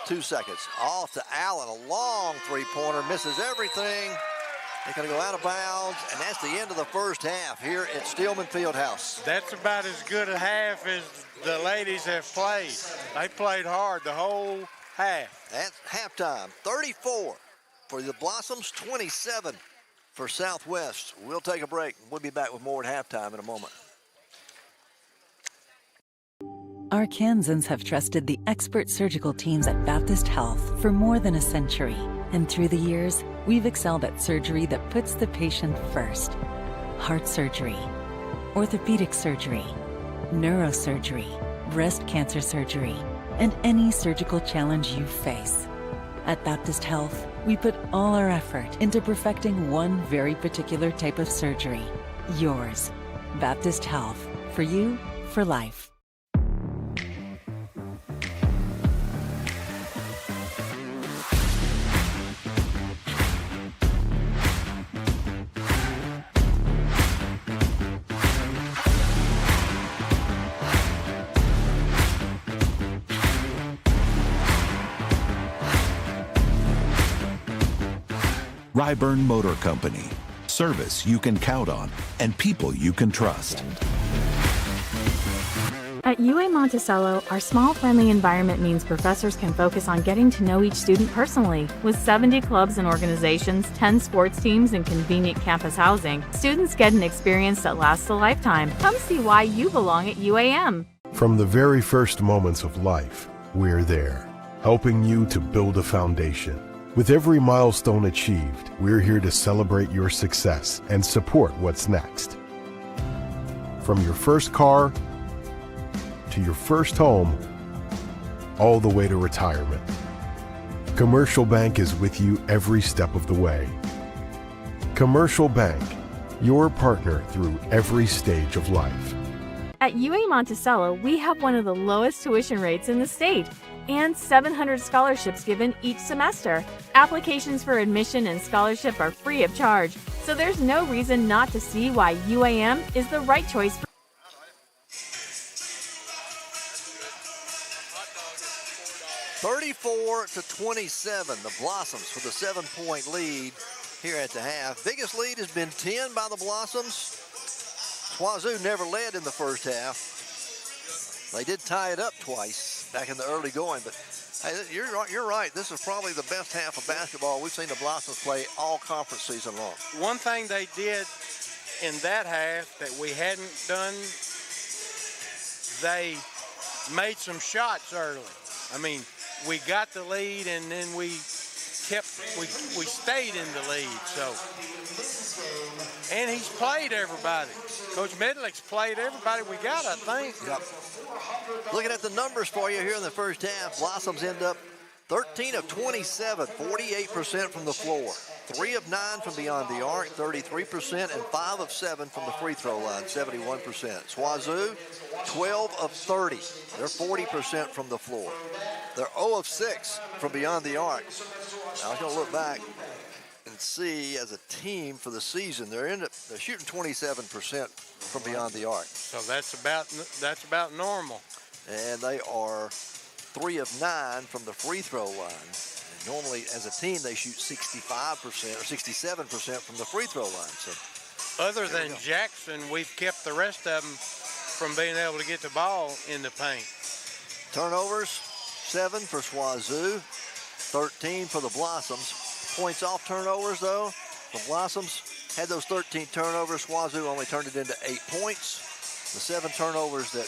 2 seconds. Off to Allen, a long three-pointer, misses everything. They're going to go out of bounds, and that's the end of the first half here at Steelman Fieldhouse. That's about as good a half as the ladies have played. They played hard the whole half. At halftime, 34 for the Blossoms, 27 for Southwest. We'll take a break. We'll be back with more at halftime in a moment. Arkansans have trusted the expert surgical teams at Baptist Health for more than a century. And through the years, we've excelled at surgery that puts the patient first. Heart surgery, orthopedic surgery, neurosurgery, breast cancer surgery, and any surgical challenge you face. At Baptist Health, We put all our effort into perfecting one very particular type of surgery. Yours. Baptist Health. For you, for life. 𝗗𝗚𝗦𝗖𝗟𝗔𝗜𝗠𝗘𝗥 Motor Company. Service you can count on and people you can trust. At UAM Monticello, our small, friendly environment means professors can focus on getting to know each student personally. With 70 clubs and organizations, 10 sports teams, and convenient campus housing, students get an experience that lasts a lifetime. Come see why you belong at UAM. From the very first moments of life, we're there, helping you to build a foundation. With every milestone achieved, we're here to celebrate your success and support what's next. From your first car to your first home, all the way to retirement. Commercial Bank is with you every step of the way. Commercial Bank, your partner through every stage of life. At UAM Monticello, we have one of the lowest tuition rates in the state and 700 scholarships given each semester. Applications for admission and scholarship are free of charge, so there's no reason not to see why UAM is the right choice for 34-27, the Blossoms for the 7-point lead here at the half. Biggest lead has been 10 by the Blossoms. 𝗗𝗠𝗏 never led in the first half. They did tie it up twice back in the early going, but hey, you're right. This is probably the best half of basketball we've seen the Blossoms play all conference season long. One thing they did in that half that we hadn't done, they made some shots early. I mean, we got the lead and then we stayed in the lead. So, and he's played everybody. Coach Midlick's played everybody we got, I think. Yep. Looking at the numbers for you here in the first half, Blossoms end up 13 of 27, 48% from the floor. 3 of 9 from beyond the arc, 33%, and 5 of 7 from the free throw line, 71%. 𝗗𝗠𝗏, 12 of 30. They're 40% from the floor. They're 0 of 6 from beyond the arc. Now, I was going to look back and see as a team for the season, they're shooting 27% from beyond the arc. So that's about normal. And they are 3 of 9 from the free throw line. And normally, as a team, they shoot 65% or 67% from the free throw line. So, other than Jackson, we've kept the rest of them from being able to get the ball in the paint. Turnovers, 7 for 𝗗𝗠𝗏, 13 for the Blossoms. Points off turnovers, though. The Blossoms had those 13 turnovers. 𝗗𝗠𝗏 only turned it into 8 points. The 7 turnovers that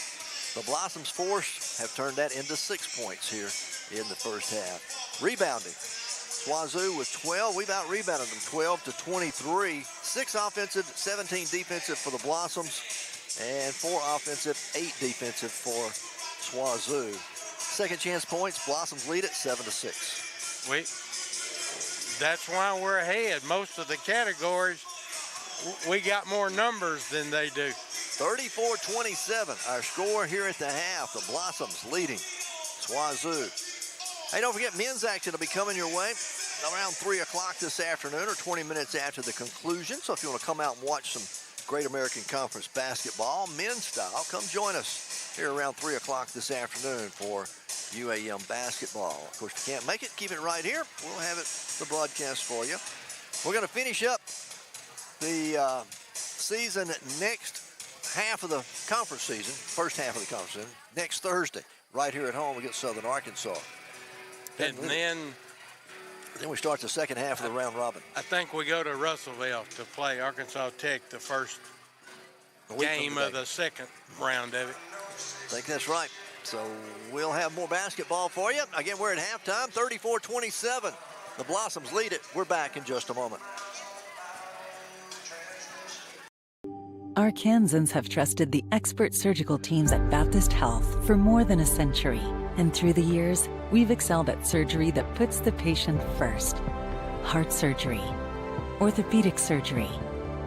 the Blossoms forced have turned that into 6 points here in the first half. Rebounding. 𝗗𝗠𝗏 with 12. We've out-rebounded them 12-23. 6 offensive, 17 defensive for the Blossoms, and 4 offensive, 8 defensive for 𝗗𝗠𝗏. Second chance points, Blossoms lead it 7-6. That's why we're ahead. Most of the categories, we got more numbers than they do. 34-27, our score here at the half. The Blossoms leading 𝗗𝗠𝗏. Hey, don't forget, men's action will be coming your way around 3 o'clock this afternoon or 20 minutes after the conclusion. So if you want to come out and watch some Great American Conference basketball, men's style, come join us here around 3 o'clock this afternoon for UAM basketball. Of course, if you can't make it, keep it right here. We'll have the broadcast for you. We're going to finish up the season next half of the conference season, first half of the conference season, next Thursday, right here at home against Southern Arkansas. And then we start the second half of the round robin. I think we go to Russellville to play Arkansas Tech the first game of the second round of it. I think that's right. So we'll have more basketball for you. Again, we're at halftime, 34-27. The Blossoms lead it. We're back in just a moment. Arkansans have trusted the expert surgical teams at Baptist Health for more than a century. And through the years, we've excelled at surgery that puts the patient first. heart surgery, orthopedic surgery,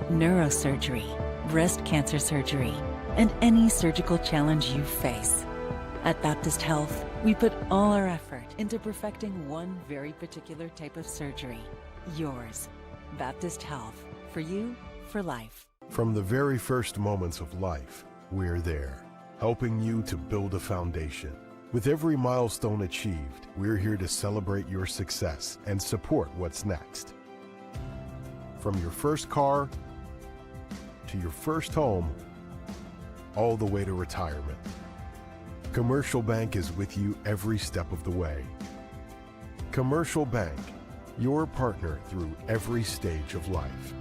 neurosurgery, breast cancer surgery, and any surgical challenge you face. At Baptist Health, we put all our effort into perfecting one very particular type of surgery. Yours. Baptist Health. For you, for life. From the very first moments of life, we're there, helping you to build a foundation. With every milestone achieved, we're here to celebrate your success and support what's next. From your first car to your first home, all the way to retirement. Commercial Bank is with you every step of the way. Commercial Bank, your partner through every stage of life.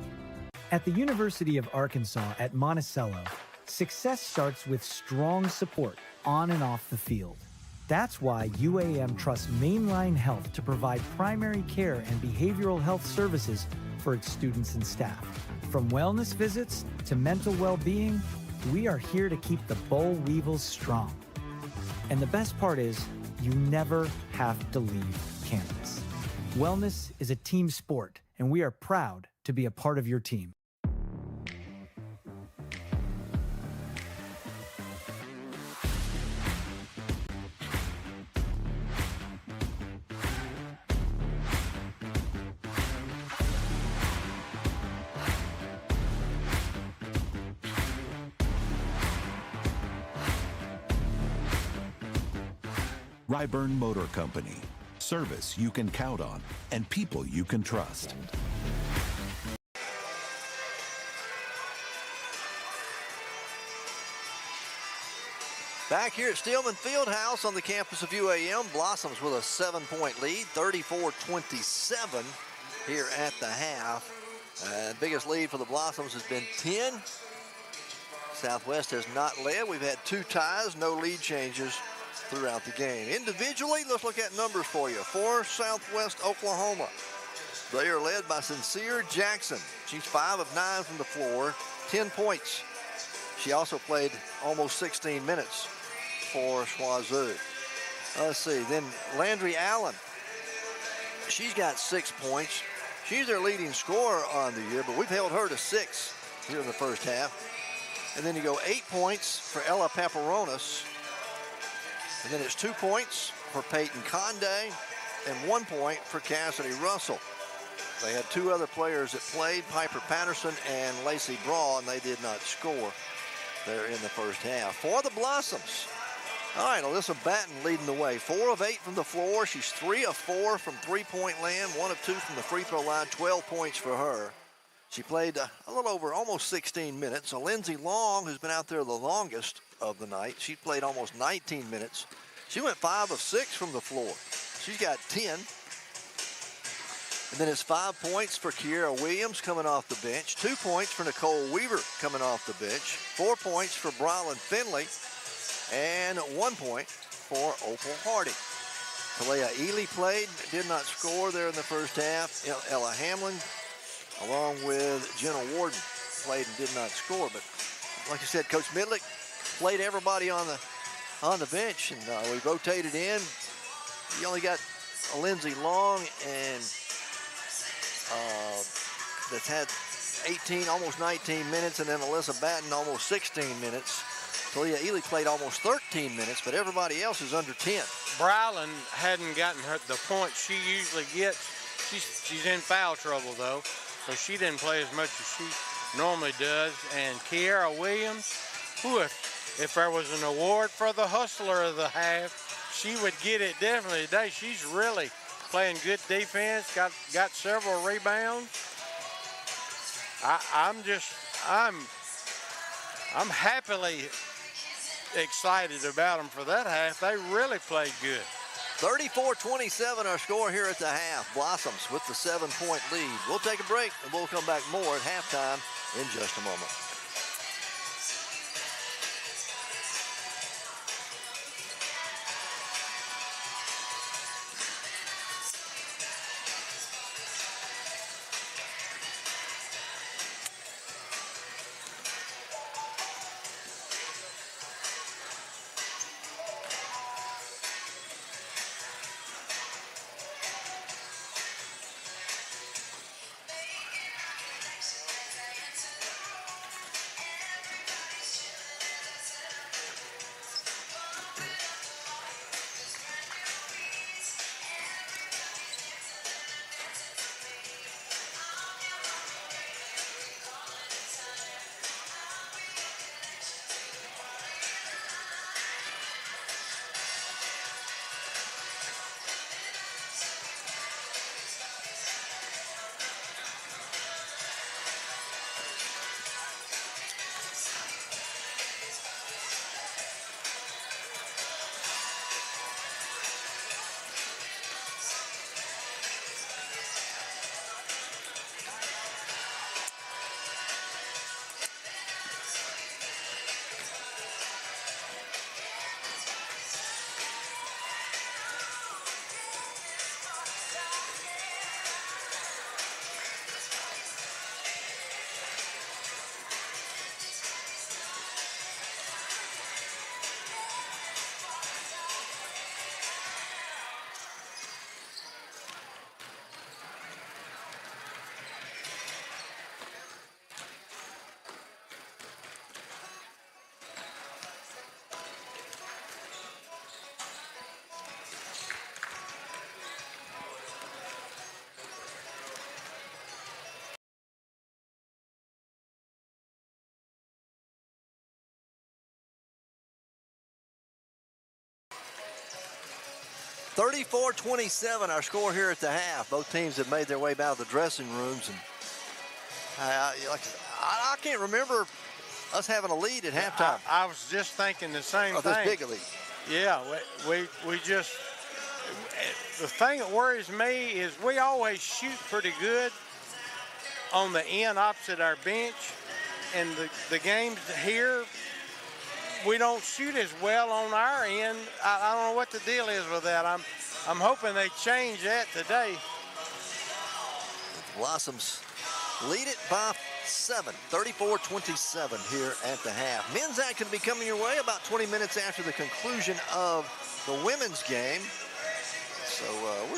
At the University of Arkansas at Monticello, success starts with strong support on and off the field. That's why UAM trusts Mainline Health to provide primary care and behavioral health services for its students and staff. From wellness visits to mental well-being, we are here to keep the Boll Weevils strong. And the best part is, you never have to leave campus. Wellness is a team sport, and we are proud to be a part of your team. 𝗗𝗚𝗦𝗡 Motor Company. Service you can count on and people you can trust. Back here at Steelman Fieldhouse on the campus of UAM, Blossoms with a 7-point lead, 34-27 here at the half. Biggest lead for the Blossoms has been 10. Southwest has not led. We've had 2 ties, no lead changes throughout the game. Individually, let's look at numbers for you. For Southwest Oklahoma, they are led by Sincere Jackson. She's 5 of 9 from the floor, 10 points. She also played almost 16 minutes for Schwazoo. Let's see, then Landry Allen. She's got 6 points. She's their leading scorer on the year, but we've held her to 6 here in the first half. And then you go 8 points for Ella Paparonis. And then it's 2 points for Peyton Conde and 1 point for Cassidy Russell. They had 2 other players that played, Piper Patterson and Lacey Braw, and they did not score there in the first half. For the Blossoms, all right, Alyssa Batten leading the way. 4 of 8 from the floor. She's 3 of 4 from three-point land, 1 of 2 from the free throw line, 12 points for her. She played a little over almost 16 minutes. So Lindsey Long, who's been out there the longest of the night, she played almost 19 minutes. She went 5 of 6 from the floor. She's got 10. And then it's 5 points for Kiera Williams coming off the bench, 2 points for Nicole Weaver coming off the bench, 4 points for Brylan Finley, and 1 point for Opal Hardy. Talia Ely played, did not score there in the first half. Ella Hamlin, along with Jenna Warden, played and did not score. But like I said, Coach Midlick played everybody on the bench, and we rotated in. You only got Lindsey Long and that's had 18, almost 19 minutes, and then Alyssa Batten almost 16 minutes. Talia Ely played almost 13 minutes, but everybody else is under 10. Brylan hadn't gotten her the points she usually gets. She's in foul trouble though, so she didn't play as much as she normally does. And Kiera Williams, who if there was an award for the hustler of the half, she would get it definitely today. She's really playing good defense, got several rebounds. I'm happily excited about them for that half. They really played good. 34-27 our score here at the half. Blossoms with the 7-point lead. We'll take a break and we'll come back more at halftime in just a moment. 34-27, our score here at the half. Both teams have made their way out of the dressing rooms. And I can't remember us having a lead at halftime. I was just thinking the same thing. This big a lead. Yeah, we just, the thing that worries me is we always shoot pretty good on the end opposite our bench, and the games here, we don't shoot as well on our end. I don't know what the deal is with that. I'm hoping they change that today. The Blossoms lead it by 7, 34-27 here at the half. Men's action will be coming your way about 20 minutes after the conclusion of the women's game. So we're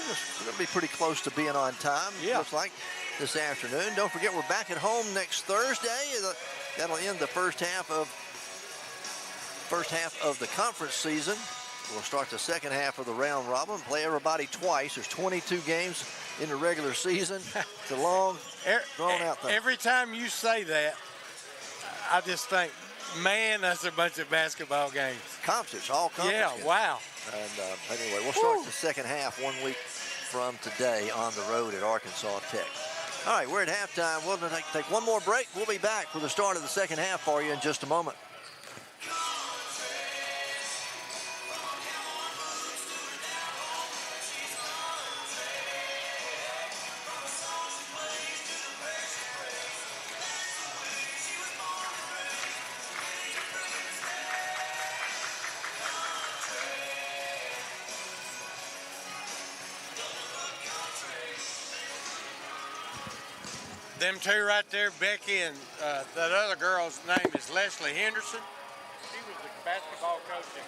going to be pretty close to being on time, looks like, this afternoon. Don't forget, we're back at home next Thursday. That'll end the first half of the conference season. We'll start the second half of the round robin, play everybody twice. There's 22 games in the regular season. It's a long, drawn-out thing. Every time you say that, I just think, man, that's a bunch of basketball games. Conference, all conference games. Wow. And anyway, we'll start the second half 1 week from today on the road at Arkansas Tech. All right, we're at halftime. We'll take one more break. We'll be back for the start of the second half for you in just a moment. Them two right there, Becky and that other girl's name is Leslie Henderson. She was the basketball coach at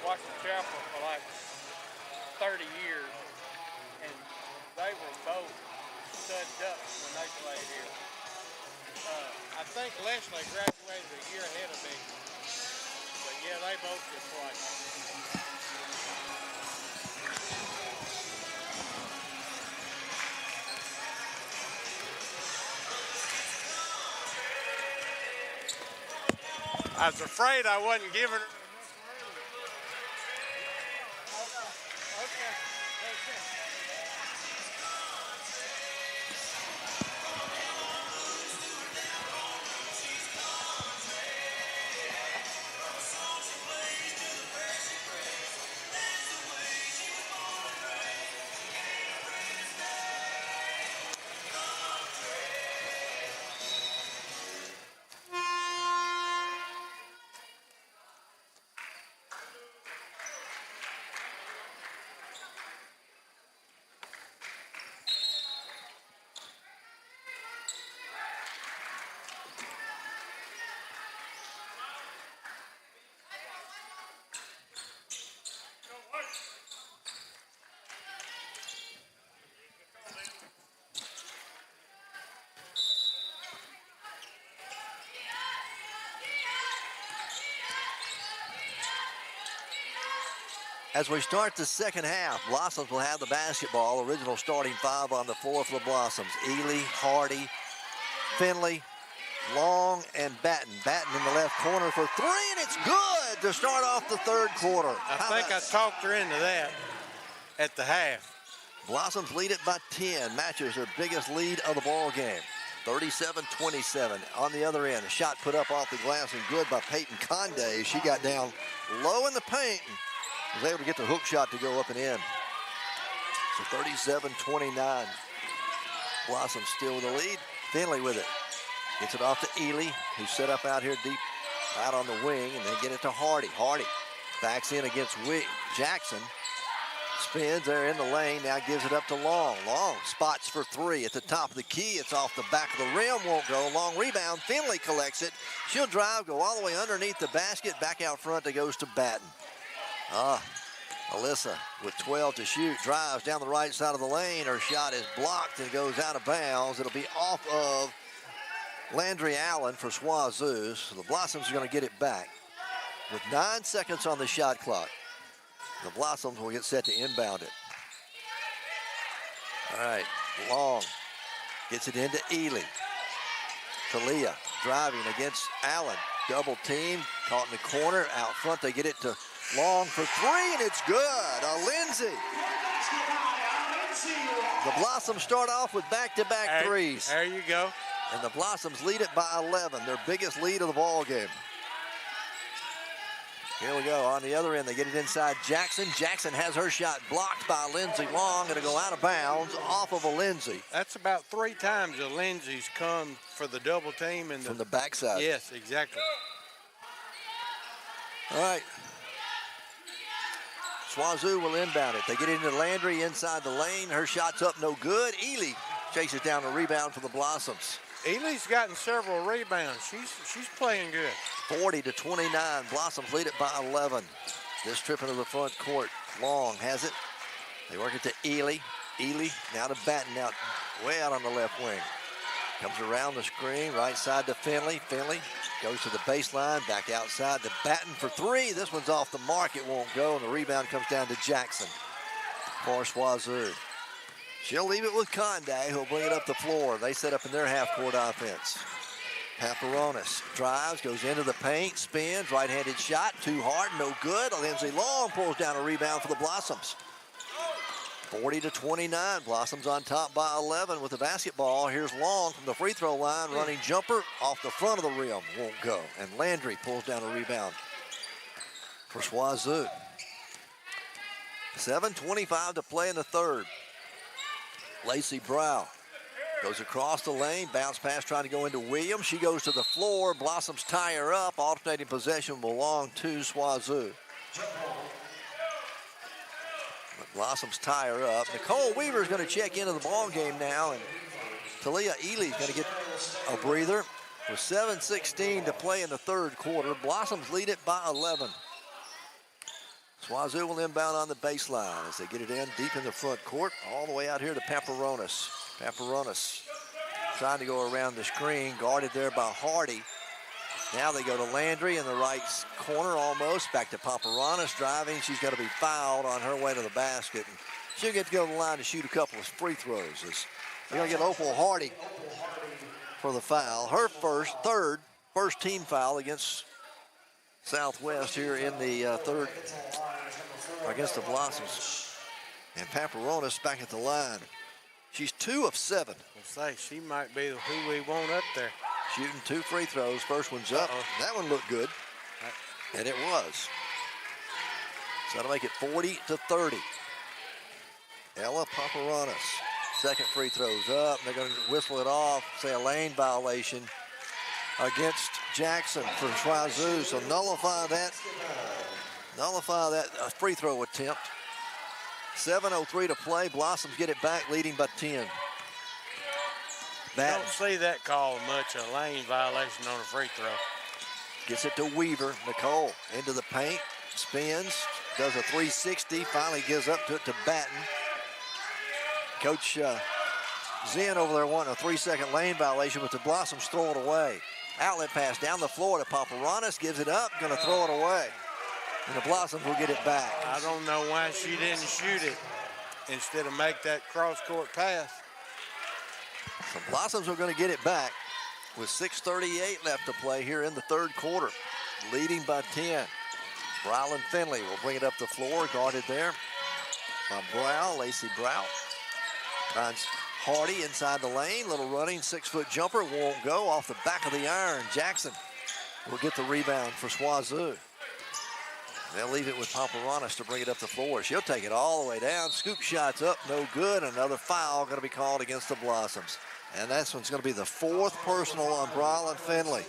Washington Chapel for like 30 years, and they were both studs up when they played here. I think Leslie graduated a year ahead of me, but yeah, they both did play. I was afraid I wasn't giving her enough room. Okay. As we start the second half, Blossoms will have the basketball. Original starting five on the floor for the Blossoms. Ely, Hardy, Finley, Long, and Batten. Batten in the left corner for three, and it's good to start off the third quarter. I think I talked her into that at the half. Blossoms lead it by 10. Matches their biggest lead of the ball game. 37-27. On the other end, a shot put up off the glass and good by Peyton Conde. She got down low in the paint and was able to get the hook shot to go up and in. So 37-29. Blossoms still with the lead. Finley with it. Gets it off to Ely, who's set up out here deep out on the wing, and they get it to Hardy. Hardy backs in against Jackson. Spins there in the lane, now gives it up to Long. Long spots for three at the top of the key. It's off the back of the rim, won't go. Long rebound, Finley collects it. She'll drive, go all the way underneath the basket. Back out front, it goes to Batten. Alyssa with 12 to shoot, drives down the right side of the lane. Her shot is blocked and goes out of bounds. It'll be off of Landry Allen for Swazoos. So the Blossoms are going to get it back. With 9 seconds on the shot clock, the Blossoms will get set to inbound it. All right, Long gets it into Ely. Talia driving against Allen. Double team, caught in the corner. Out front, they get it to Long for three, and it's good. Lindsay. The Blossoms start off with back-to-back threes. There you go. And the Blossoms lead it by 11, their biggest lead of the ball game. Here we go. On the other end, they get it inside Jackson. Jackson has her shot blocked by Lindsay Long. Going to go out of bounds off of a Lindsay. That's about 3 times the Lindsay's come for the double team. And from the backside. Yes, exactly. All right. Swazu will inbound it. They get it into Landry inside the lane. Her shot's up, no good. Ely chases down a rebound for the Blossoms. Ely's gotten several rebounds. She's playing good. 40-29. Blossoms lead it by 11. This trip into the front court. Long has it. They work it to Ely. Ely now to Batten out, way out on the left wing. Comes around the screen, right side to Finley. Finley goes to the baseline, back outside to Batten for three. This one's off the mark, it won't go, and the rebound comes down to Jackson for Swazu. She'll leave it with Conde, who'll bring it up the floor. They set up in their half-court offense. Paparonis drives, goes into the paint, spins, right-handed shot, too hard, no good. Lindsay Long pulls down a rebound for the Blossoms. 40-29, Blossoms on top by 11 with the basketball. Here's Long from the free throw line, running jumper off the front of the rim, won't go. And Landry pulls down a rebound for Swazu. 7:25 to play in the third. Lacey Brow goes across the lane, bounce pass trying to go into Williams. She goes to the floor, Blossoms tie her up. Alternating possession belong to Swazu. Blossoms tie her up. Nicole Weaver is going to check into the ball game now, and Talia Ely is going to get a breather with 7:16 to play in the third quarter. Blossoms lead it by 11. Swazu will inbound on the baseline as they get it in deep in the front court, all the way out here to Paparonis. Paparonis trying to go around the screen, guarded there by Hardy. Now they go to Landry in the right corner almost. Back to Paparonis driving. She's going to be fouled on her way to the basket. And she'll get to go to the line to shoot a couple of free throws. They're going to get Opal Hardy for the foul. Her first team foul against Southwest here in the third against the Blossoms. And Paparonis back at the line. She's 2 of 7. I'll say she might be who we want up there. Shooting 2 free throws. First one's up. That one looked good. And it was. So that'll make it 40-30. Ella Paparonis. Second free throw's up. They're going to whistle it off. Say a lane violation against Jackson for Swazu. So nullify that free throw attempt. 7:03 to play. Blossoms get it back, leading by 10. Don't see that call much, a lane violation on a free throw. Gets it to Weaver. Nicole into the paint, spins, does a 360, finally gives up to it to Batten. Coach Zen over there wanting a 3-second lane violation, but the Blossoms throw it away. Outlet pass down the floor to Paparonis, gives it up, gonna throw it away. And the Blossoms will get it back. I don't know why she didn't shoot it instead of make that cross-court pass. The Blossoms are going to get it back with 6:38 left to play here in the third quarter. Leading by 10. Brylan Finley will bring it up the floor, guarded there by Brow, Lacey Brow. Finds Hardy inside the lane, little running 6-foot jumper, won't go, off the back of the iron. Jackson will get the rebound for Swazu. They'll leave it with Paparonis to bring it up the floor. She'll take it all the way down. Scoop shots up, no good. Another foul going to be called against the Blossoms. And this one's going to be the 4th personal on Brylan Finley.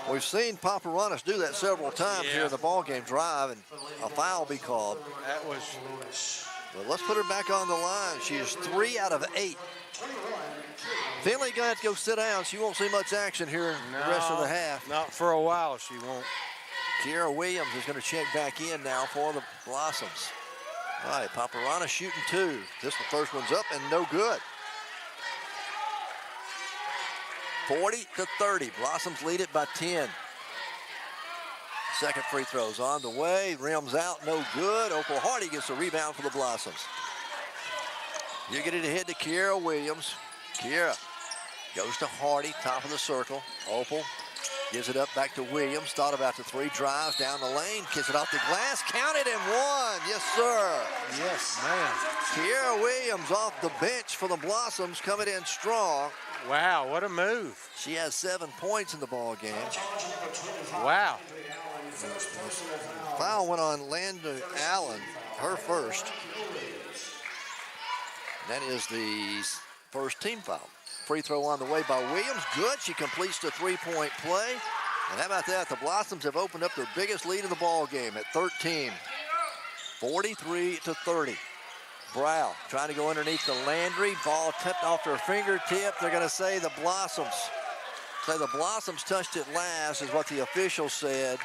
We've seen Paparonis do that several times here in the ball game drive, and a foul be called. That was. But let's put her back on the line. She is 3 out of 8. Finley going to have to go sit down. She won't see much action here in the rest of the half. Not for a while, she won't. Kiera Williams is going to check back in now for the Blossoms. All right, Paparonis shooting 2. The first one's up and no good. 40-30. Blossoms lead it by 10. Second free throw's on the way. Rims out, no good. Opal Hardy gets a rebound for the Blossoms. You get it ahead to Kiera Williams. Kiera goes to Hardy, top of the circle. Opal Gives it up back to Williams. Thought about the three, drives down the lane, kicks it off the glass, counted and one. Yes, sir. Yes, man. 𝗗𝗜𝗦𝗖𝗟𝗔𝗜𝗍𝗏 Williams off the bench for the Blossoms, coming in strong. Wow, what a move. She has 7 points in the ball game. Wow. Foul went on Landon Allen, her first. That is the first team foul. Free throw on the way by Williams. Good. She completes the three-point play. And how about that? The Blossoms have opened up their biggest lead of the ball game at 13. 43-30. Brow trying to go underneath the Landry. Ball tipped off her fingertip. They're going to say the Blossoms. Say the Blossoms touched it last is what the official said.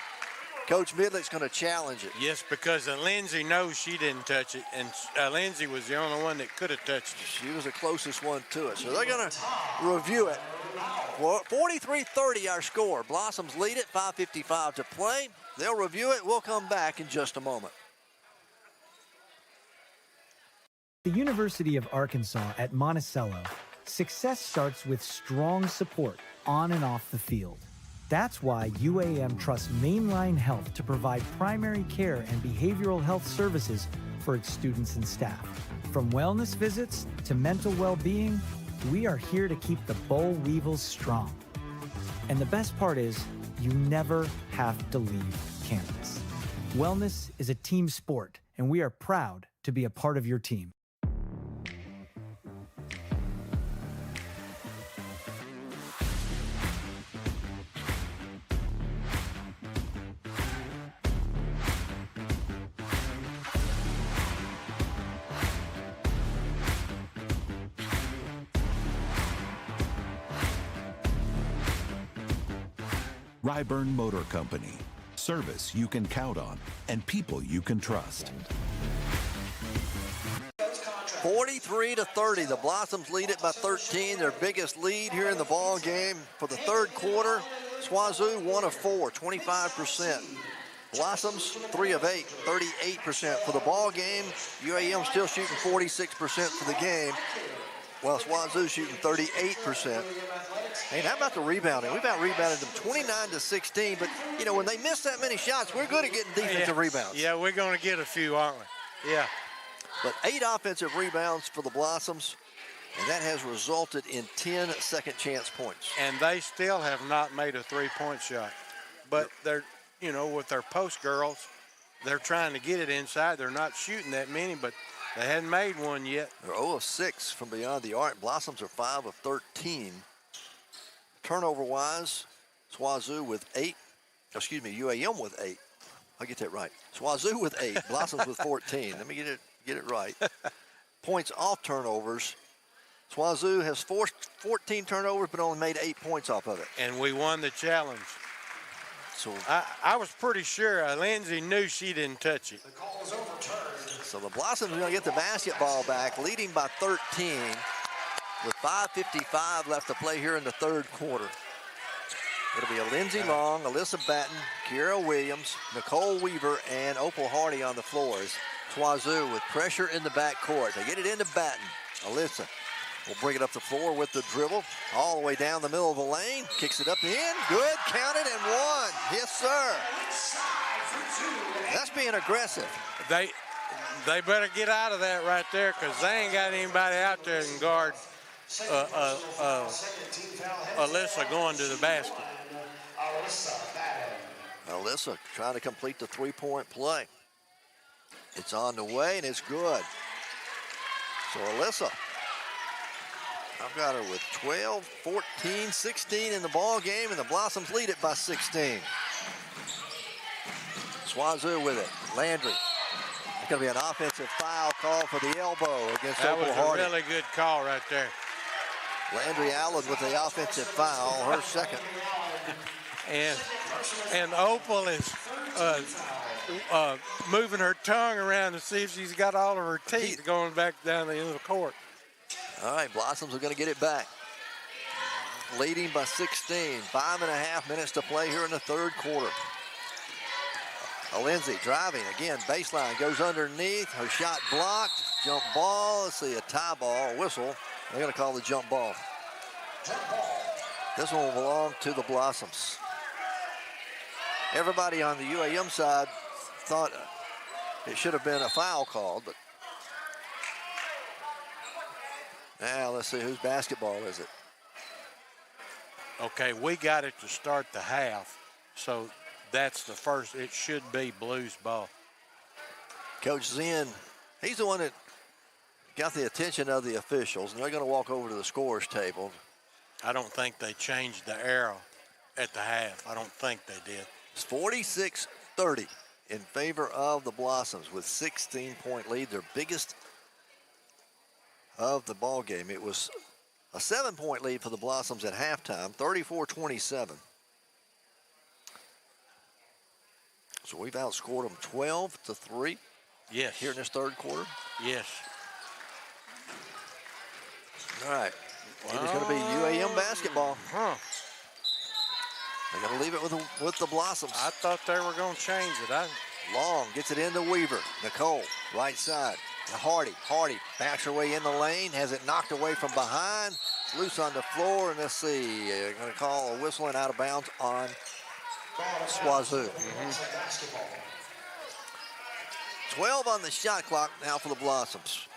Coach Midlick's going to challenge it. Yes, because Lindsay knows she didn't touch it, and Lindsay was the only one that could have touched it. She was the closest one to it. So they're going to review it. 43-30 our score. Blossoms lead it, 5:55 to play. They'll review it. We'll come back in just a moment. The University of Arkansas at Monticello, success starts with strong support on and off the field. That's why UAM trusts Mainline Health to provide primary care and behavioral health services for its students and staff. From wellness visits to mental well-being, we are here to keep the Boll Weevils strong. And the best part is, you never have to leave campus. Wellness is a team sport, and we are proud to be a part of your team. 𝗗𝗚𝗏 Motor Company. Service you can count on and people you can trust. 43-30. The Blossoms lead it by 13. Their biggest lead here in the ball game for the third quarter. SWOZU 1 of 4, 25%. Blossoms 3 of 8, 38% for the ball game. UAM still shooting 46% for the game. Well, SWOZU shooting 38%. Hey, how about the rebounding? We've out-rebounded them 29-16, but, you know, when they miss that many shots, we're good at getting defensive rebounds. Yeah, we're going to get a few, aren't we? Yeah. But 8 offensive rebounds for the Blossoms, and that has resulted in 10 second-chance points. And they still have not made a three-point shot. But they're, you know, with their post girls, they're trying to get it inside. They're not shooting that many, but they hadn't made one yet. They're 0 of 6 from beyond the arc. Blossoms are 5 of 13. Turnover-wise, SWOZU with 8. Excuse me, UAM with 8. I'll get that right. SWOZU with 8. Blossoms with 14. Let me get it right. Points off turnovers. SWOZU has 14 turnovers, but only made 8 points off of it. And we won the challenge. So I was pretty sure Lindsay knew she didn't touch it. The call is overturned. So the Blossoms are going to get the basketball back, leading by 13 with 5:55 left to play here in the third quarter. It'll be a Lindsey Long, Alyssa Batten, 𝗗𝗏𝗏𝗏 Williams, Nicole Weaver, and Opal Hardy on the floors. SWOZU with pressure in the backcourt. They get it into Batten. Alyssa will bring it up the floor with the dribble, all the way down the middle of the lane. Kicks it up in. Good. Counted and one. Yes, sir. That's being aggressive. They better get out of that right there, because they ain't got anybody out there that can guard Alyssa going to the basket. Alyssa trying to complete the three-point play. It's on the way, and it's good. So Alyssa, I've got her with 12, 14, 16 in the ball game, and the Blossoms lead it by 16. SWOZU with it. Landry. It's going to be an offensive foul call for the elbow against Opal Hardy. That was a really good call right there. Landry Allen with the offensive foul, her second. And Opal is moving her tongue around to see if she's got all of her teeth going back down the end of the court. All right, Blossoms are going to get it back. Leading by 16. 5.5 minutes to play here in the third quarter. Lindsay driving again, baseline, goes underneath. Her shot blocked. Jump ball. Let's see, a tie ball, a whistle. They're going to call the jump ball. This one will belong to the Blossoms. Everybody on the UAM side thought it should have been a foul called, but now let's see whose basketball is it. Okay, we got it to start the half, so that's the first. It should be Blues ball. Coach Zen, he's the one that got the attention of the officials, and they're going to walk over to the scores table. I don't think they changed the arrow at the half. I don't think they did. It's 46-30 in favor of the Blossoms with 16-point lead, their biggest of the ball game. It was a 7-point lead for the Blossoms at halftime, 34-27. So we've outscored them 12-3. Yes. Here in this third quarter. Yes. All right. It is going to be UAM basketball. Huh. They're going to leave it with the Blossoms. I thought they were going to change it. Long gets it into Weaver. Nicole, right side. Hardy. Hardy backs her way in the lane, has it knocked away from behind. It's loose on the floor, and let's see. They're going to call a whistle and out of bounds on 𝗗𝗜𝗦𝗖𝗟𝗔𝗜𝗠𝗘𝗥. 12 on the shot clock now for the Blossoms.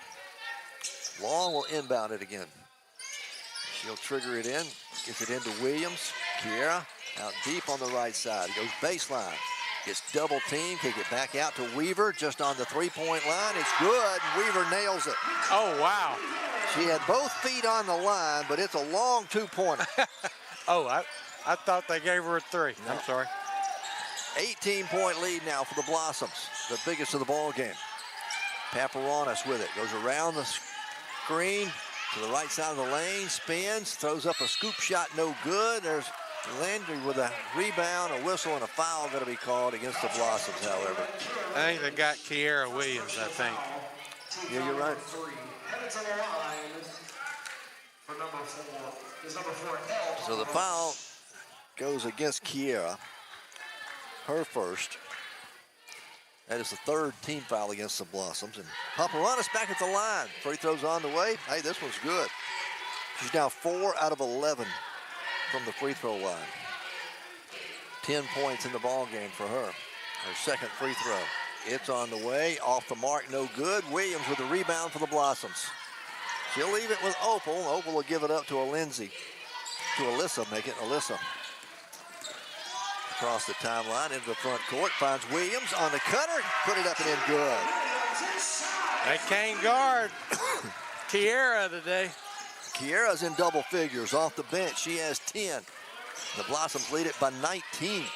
Long will inbound it again. She'll trigger it in, gets it into Williams. 𝗗𝗏 out deep on the right side. It goes baseline. Gets double teamed, kick it back out to Weaver, just on the three-point line. It's good. Weaver nails it. Oh, wow. She had both feet on the line, but it's a long two-pointer. Oh, I thought they gave her a three. No. I'm sorry. 18-point lead now for the Blossoms, the biggest of the ball game. Paparonis with it, goes around the screen to the right side of the lane, spins, throws up a scoop shot, no good. There's Landry with a rebound, a whistle, and a foul going to be called against the Blossoms, however. I think they got 𝗗𝗏 Williams, I think. Yeah, you're right. Headed to the line for number 4. Is number 4 L. So the foul goes against 𝗗𝗏, her first. That is the third team foul against the Blossoms. And Paparonis back at the line. Free throws on the way. Hey, this one's good. She's now 4 out of 11 from the free throw line. 10 points in the ball game for her. Her second free throw. It's on the way, off the mark, no good. Williams with the rebound for the Blossoms. She'll leave it with Opal. Opal will give it up to Alyssa, make it Alyssa. Across the timeline into the front court, finds Williams on the cutter, put it up and in good. They can't guard 𝗗𝗏 today. 𝗗𝗏's in double figures off the bench. She has 10. The Blossoms lead it by 19.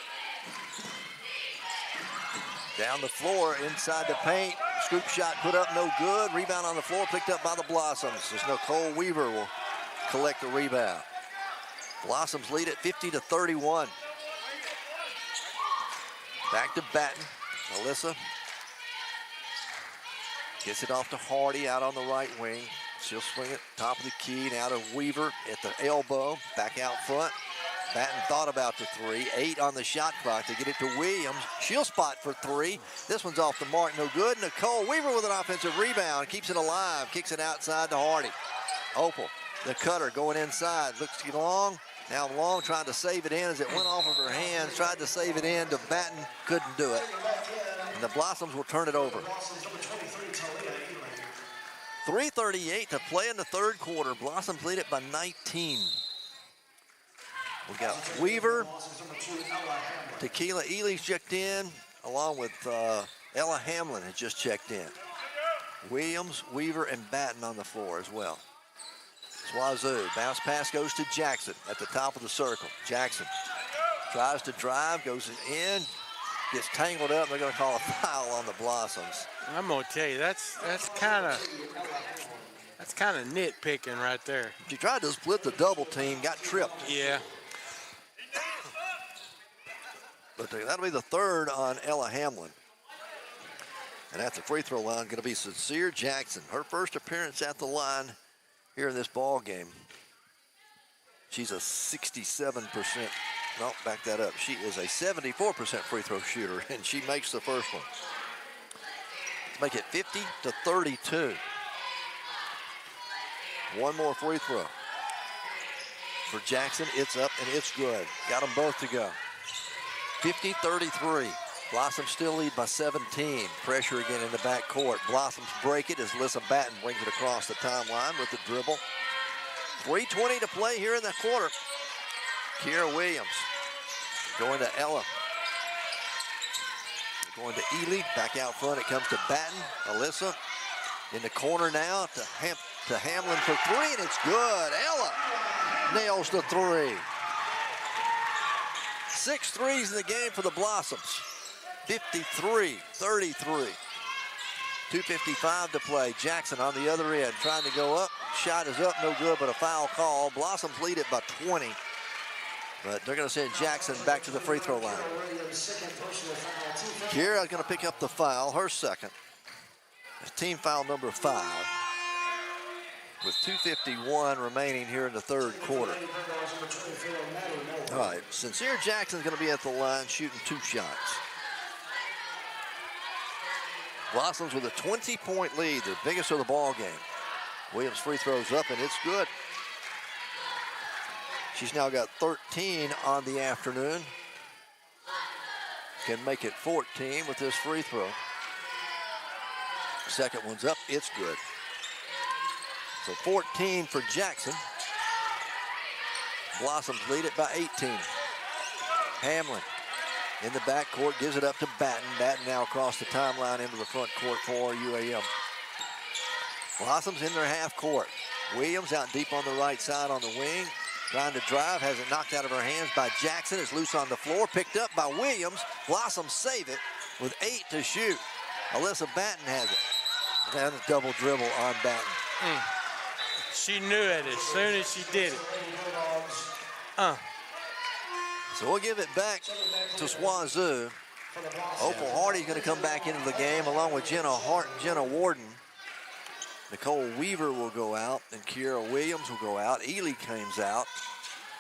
Down the floor, inside the paint. Scoop shot put up, no good. Rebound on the floor, picked up by the Blossoms. As Nicole Weaver will collect the rebound. Blossoms lead it 50-31. Back to Batten. Alyssa gets it off to Hardy out on the right wing. She'll swing it top of the key now to Weaver at the elbow. Back out front. Batten thought about the three. 8 on the shot clock to get it to Williams. She'll spot for 3. This one's off the mark, no good. Nicole Weaver with an offensive rebound. Keeps it alive. Kicks it outside to Hardy. Opal, the cutter going inside. Looks long. Now Long trying to save it in as it went off of her hands. Tried to save it in to Batten. Couldn't do it. And the Blossoms will turn it over. 3:38 to play in the third quarter. Blossoms lead it by 19. We got Weaver, 𝗗𝗏𝗦𝗟𝗔𝗜𝗍𝗏 checked in, along with Ella Hamlin has just checked in. Williams, Weaver, and Batten on the floor as well. 𝗗𝗏𝗧𝗏, bounce pass goes to Jackson at the top of the circle. Jackson tries to drive, goes in, gets tangled up. They're going to call a foul on the Blossoms. I'm going to tell you, that's kind of nitpicking right there. She tried to split the double team, got tripped. Yeah. But that'll be the third on Ella Hamlin. And at the free throw line, going to be Sincere Jackson. Her first appearance at the line here in this ball game. She's a 67%. No, back that up. She is a 74% free throw shooter, and she makes the first one. Let's make it 50-32. One more free throw for Jackson. It's up and it's good. Got them both to go. 50-33. Blossoms still lead by 17. Pressure again in the backcourt. Blossoms break it as Alyssa Batten brings it across the timeline with the dribble. 3:20 to play here in the quarter. Kiera Williams going to Ella. Going to Ely. Back out front it comes to Batten. Alyssa in the corner now to Hamlin for three, and it's good. Ella nails the three. 6 threes in the game for the Blossoms. 53-33. 2:55 to play. Jackson on the other end trying to go up. Shot is up, no good, but a foul call. Blossoms lead it by 20. But they're going to send Jackson back to the free throw line. Kiera's going to pick up the foul, her second. It's team foul number 5. With 2:51 remaining here in the third quarter. All right, Sincere Jackson's going to be at the line shooting 2 shots. Blossoms with a 20-point lead, the biggest of the ball game. Williams free throws up, and it's good. She's now got 13 on the afternoon. Can make it 14 with this free throw. Second one's up, it's good. So 14 for Jackson. Blossoms lead it by 18. Hamlin in the backcourt gives it up to Batten. Batten now across the timeline into the front court for UAM. Blossoms in their half court. Williams out deep on the right side on the wing. Trying to drive, has it knocked out of her hands by Jackson. It's loose on the floor, picked up by Williams. Blossoms save it with 8 to shoot. Alyssa Batten has it. And a double dribble on Batten. She knew it as soon as she did it. So we'll give it back to SWAZU. Opal Hardy's going to come back into the game along with Jenna Warden. Nicole Weaver will go out, and Kiera Williams will go out. Ely comes out.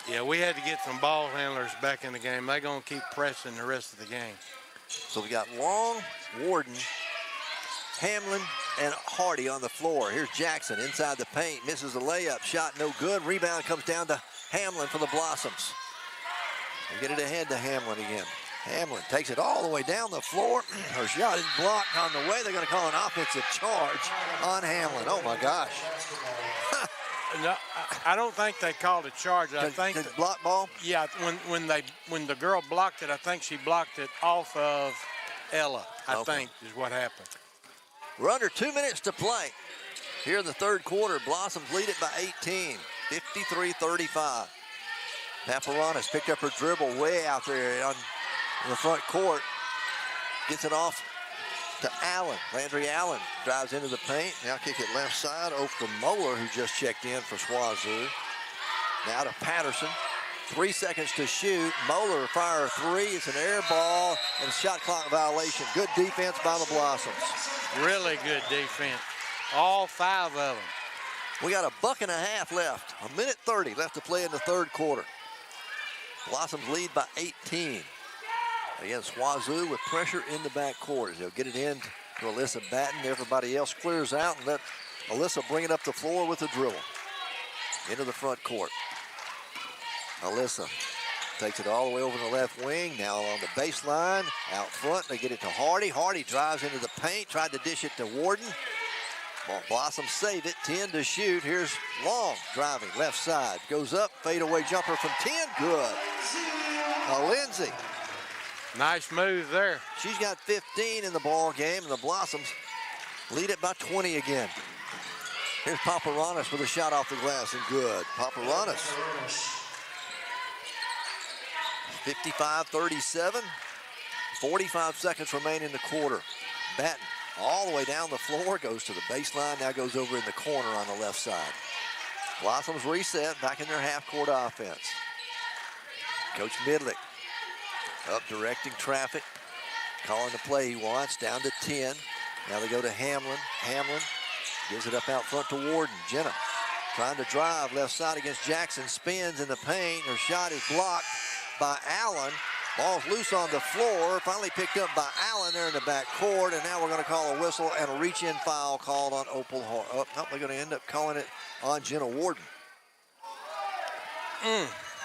Yeah, we had to get some ball handlers back in the game. They're going to keep pressing the rest of the game. So we got Long, Warden, Hamlin, and Hardy on the floor. Here's Jackson inside the paint, misses the layup, shot no good. Rebound comes down to Hamlin for the Blossoms. They get it ahead to Hamlin again. Hamlin takes it all the way down the floor. Her shot is blocked on the way. They're going to call an offensive charge on Hamlin. Oh my gosh. No, I don't think they called a charge. I think the block ball. Yeah, when the girl blocked it, I think she blocked it off of Ella. I think is what happened. We're under 2 minutes to play here in the third quarter. Blossoms lead it by 18, 53-35. Paparonis picked up her dribble way out there on the front court. Gets it off to Allen. Landry Allen drives into the paint. Now kick it left side. Oprah Moeller, who just checked in for SWAZU. Now to Patterson. 3 seconds to shoot. Moeller fire a three. It's an air ball and a shot clock violation. Good defense by the Blossoms. Really good defense. All 5 of them. We got a buck and a half left. 1:30 left to play in the third quarter. Blossoms lead by 18. Again, SWAZU with pressure in the backcourt. They'll get it in to Alyssa Batten. Everybody else clears out and let Alyssa bring it up the floor with a dribble. Into the front court. Alyssa takes it all the way over to the left wing. Now on the baseline, out front, they get it to Hardy. Hardy drives into the paint, tried to dish it to Warden. Blossoms save it, 10 to shoot. Here's Long driving, left side. Goes up, fadeaway jumper from 10, good. Lindsay. Nice move there. She's got 15 in the ball game, and the Blossoms lead it by 20 again. Here's Paparonis with a shot off the glass, and good. Paparonis. 55-37. 45 seconds remain in the quarter. Batten all the way down the floor, goes to the baseline, now goes over in the corner on the left side. Blossoms reset, back in their half-court offense. Coach Midlick up directing traffic, calling the play he wants, down to 10. Now they go to Hamlin. Hamlin gives it up out front to Warden. Jenna trying to drive left side against Jackson, spins in the paint. Her shot is blocked by Allen. Ball's loose on the floor, finally picked up by Allen there in the back court, and now we're going to call a whistle and a reach-in foul called on Opal Hardy. Oh, no, they're going to end up calling it on Jenna Warden.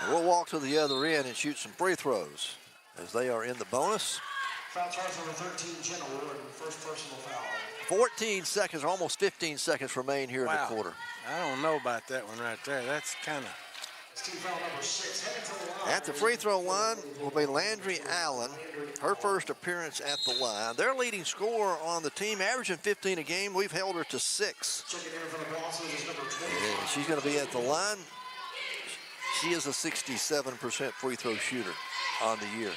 We'll walk to the other end and shoot some free throws. as they are in the bonus. Foul charge number 13, Jenna Ward, first personal foul. 14 seconds, almost 15 seconds remain here in the quarter. I don't know about that one right there. That's kind of... Team foul number 6, heading to the line. At the free throw line will be Landry Allen, her first appearance at the line. Their leading scorer on the team, averaging 15 a game. We've held her to 6. Checking in for the Blossoms is number 20. And she's going to be at the line. She is a 67% free throw shooter on the year.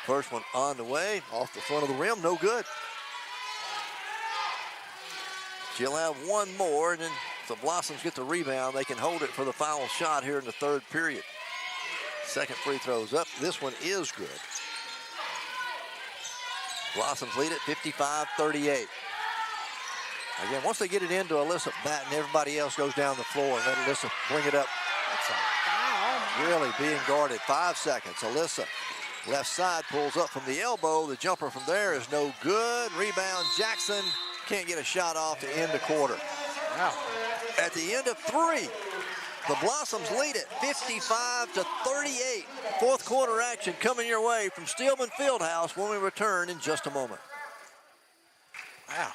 First one on the way, off the front of the rim, no good. She'll have one more, and then if the Blossoms get the rebound, they can hold it for the final shot here in the third period. Second free throw's up. This one is good. Blossoms lead it 55-38. Again, once they get it into Alyssa Batten, everybody else goes down the floor and let Alyssa bring it up. That's a foul. Really being guarded. 5 seconds. Alyssa, left side, pulls up from the elbow. The jumper from there is no good. Rebound, Jackson can't get a shot off to end the quarter. Wow. At the end of 3, the Blossoms lead it 55-38. Fourth quarter action coming your way from Steelman Fieldhouse when we return in just a moment. Wow.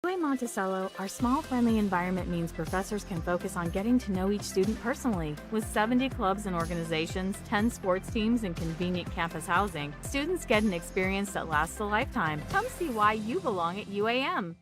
UAM Monticello, our small, friendly environment means professors can focus on getting to know each student personally. With 70 clubs and organizations, 10 sports teams, and convenient campus housing, students get an experience that lasts a lifetime. Come see why you belong at UAM.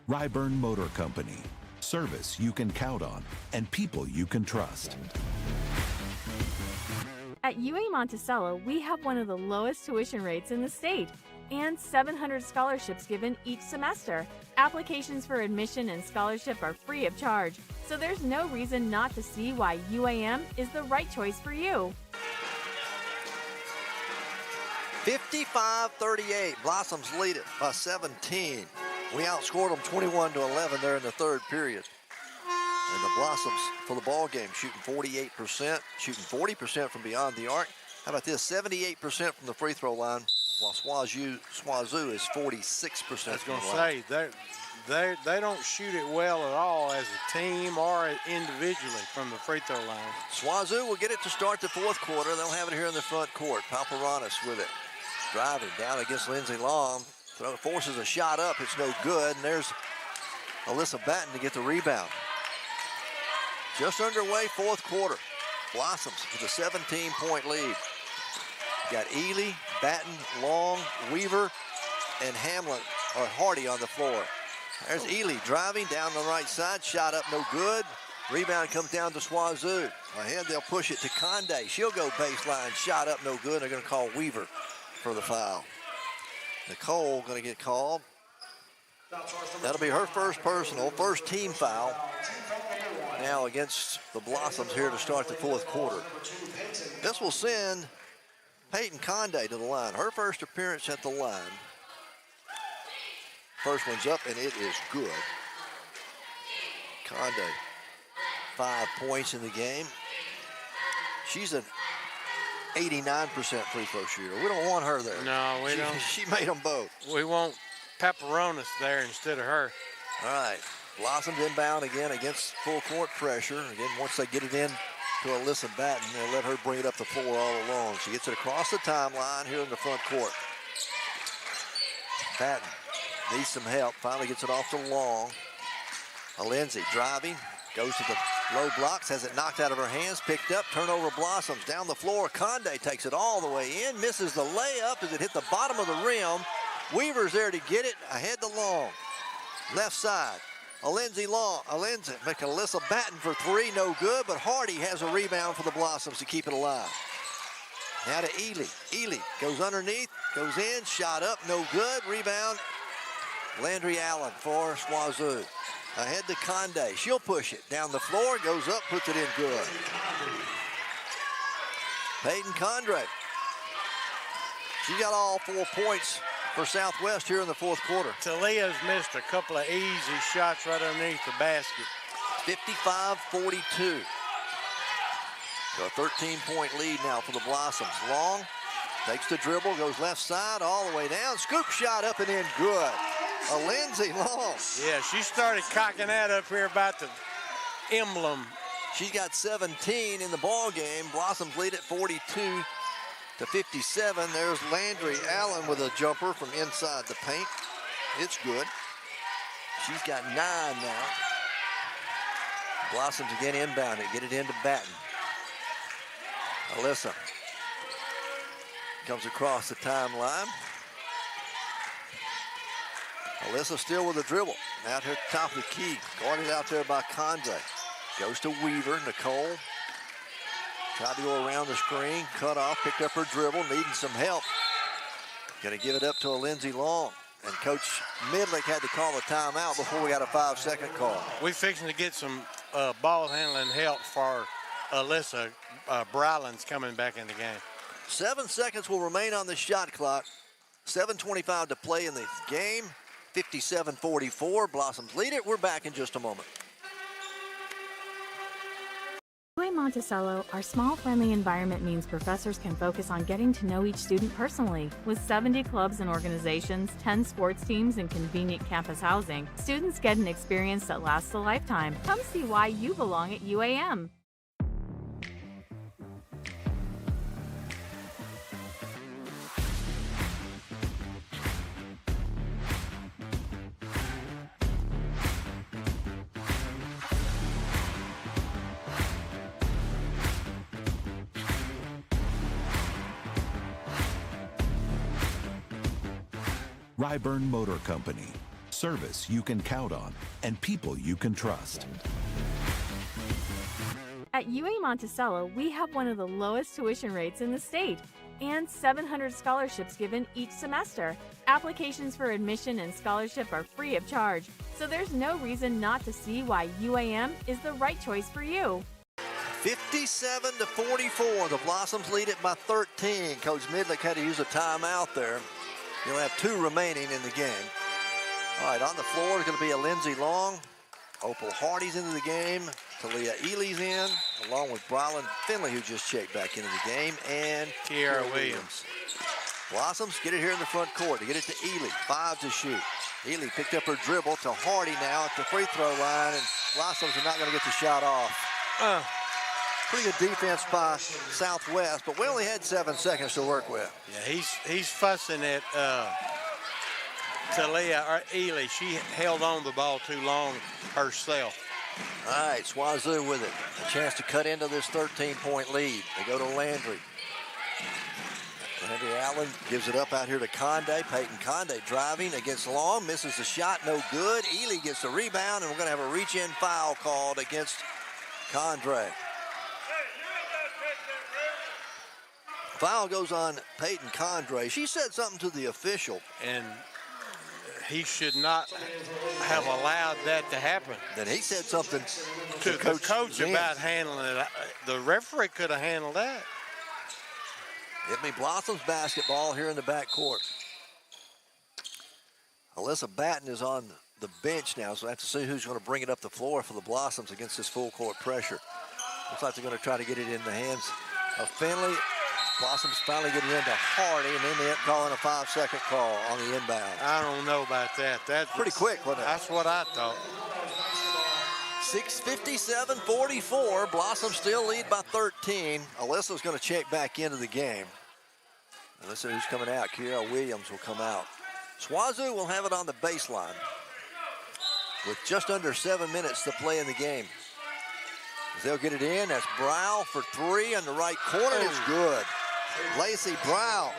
𝗗𝗚𝗦𝗏 Motor Company. Service you can count on and people you can trust. At UAM Monticello, we have one of the lowest tuition rates in the state and 700 scholarships given each semester. Applications for admission and scholarship are free of charge, so there's no reason not to see why UAM is the right choice for you. 55-38. Blossoms lead it by 17. We outscored them 21-11 there in the third period. And the Blossoms for the ball game shooting 48%, shooting 40% from beyond the arc. How about this? 78% from the free throw line, while Swazu is 46%. I was going to say, they don't shoot it well at all as a team or individually from the free throw line. Swazu will get it to start the fourth quarter. They'll have it here in the front court. Palparanis with it. Driving down against Lindsay Long. Forces a shot up. It's no good. And there's Alyssa Batten to get the rebound. Just underway, fourth quarter. Blossoms with a 17-point lead. Got Ely, Batten, Long, Weaver, and Hamlin or Hardy on the floor. There's Ely driving down the right side. Shot up, no good. Rebound comes down to Swazu. Ahead, they'll push it to Conde. She'll go baseline. Shot up, no good. They're going to call Weaver for the foul. Nicole going to get called. That'll be her first personal, first team foul. Now against the Blossoms here to start the fourth quarter. This will send Peyton Conde to the line. Her first appearance at the line. First one's up, and it is good. Conde, 5 points in the game. She's an 89% free throw shooter. We don't want her there. No, we don't. She made them both. We want Pepperonis there instead of her. All right. Blossoms inbound again against full court pressure. Again, once they get it in to Alyssa Batten, they'll let her bring it up the floor all alone. She gets it across the timeline here in the front court. Batten needs some help. Finally gets it off to Long. Lindsay driving. Goes to the low blocks, has it knocked out of her hands, picked up, turnover Blossoms down the floor. Conde takes it all the way in, misses the layup as it hit the bottom of the rim. Weaver's there to get it, ahead to Long. Left side, Lindsay Long, make Alyssa Batten for 3, no good, but Hardy has a rebound for the Blossoms to keep it alive. Now to Ely. Ely goes underneath, goes in, shot up, no good, rebound. Landry Allen for Swazu. Ahead to Conde. She'll push it down the floor, goes up, puts it in good. Peyton Conde. She got all 4 points for Southwest here in the fourth quarter. 𝗗𝗟𝗏's missed a couple of easy shots right underneath the basket. 55-42. So a 13-point lead now for the Blossoms. Long takes the dribble, goes left side all the way down. Scoop shot up and in, good. 𝗗𝗏 Long. Yeah, she started cocking that up here about the emblem. She's got 17 in the ball game. Blossoms lead at 42-57. There's Landry Allen with a jumper from inside the paint. It's good. She's got 9 now. Blossoms again inbound it, get it into Batten. Alyssa comes across the timeline. Alyssa still with a dribble. Out here at the top of the key. Guarded out there by Condre. Goes to Weaver. Nicole tried to go around the screen. Cut off. Picked up her dribble. Needing some help. Going to give it up to 𝗗𝗏 Long. And Coach Midlick had to call a timeout before we got a 5-second call. We're fixing to get some ball handling help for Alyssa. Bryland's coming back in the game. 7 seconds will remain on the shot clock. 7:25 to play in the game. 57-44. Blossoms lead it. We're back in just a moment. UAM Monticello, our small, friendly environment means professors can focus on getting to know each student personally. With 70 clubs and organizations, 10 sports teams, and convenient campus housing, students get an experience that lasts a lifetime. Come see why you belong at UAM. 𝗗𝗚𝗦𝗡 Motor Company. Service you can count on and people you can trust. At UAM Monticello, we have one of the lowest tuition rates in the state and 700 scholarships given each semester. Applications for admission and scholarship are free of charge, so there's no reason not to see why UAM is the right choice for you. 57-44. The Blossoms lead it by 13. Coach Midlick had to use a timeout there. You'll have 2 remaining in the game. All right, on the floor is going to be 𝗗𝗏 Long. Opal Hardy's into the game. Talia Ely's in, along with Bryland Finley, who just checked back into the game, and Kiara Williams. Blossoms get it here in the front court. To get it to Ely. 5 to shoot. Ely picked up her dribble to Hardy now at the free throw line, and Blossoms are not going to get the shot off. Pretty good defense by Southwest, but we only had 7 seconds to work with. Yeah, he's fussing at Talia or Ely. She held on the ball too long herself. All right, SWAZU with it. A chance to cut into this 13-point lead. They go to Landry. Landry Allen gives it up out here to Conde. Peyton Conde driving against Long. Misses the shot, no good. Ely gets the rebound, and we're going to have a reach-in foul called against Condre. Foul goes on Peyton Condre. She said something to the official. And he should not have allowed that to happen. Then he said something to the coach about handling it. The referee could have handled that. Give me Blossoms basketball here in the backcourt. Alyssa Batten is on the bench now, so I have to see who's going to bring it up the floor for the Blossoms against this full court pressure. Looks like they're going to try to get it in the hands of Finley. Blossoms finally getting into Hardy, and then they end up calling a 5-second call on the inbound. I don't know about that. That's pretty quick, wasn't it? That's what I thought. 6:57-44. Blossoms still lead by 13. Alyssa's going to check back into the game. Alyssa, who's coming out? Kiara Williams will come out. SWAZU will have it on the baseline with just under 7 minutes to play in the game. They'll get it in. That's Brow for 3 in the right corner. It's good. Lacey Brow,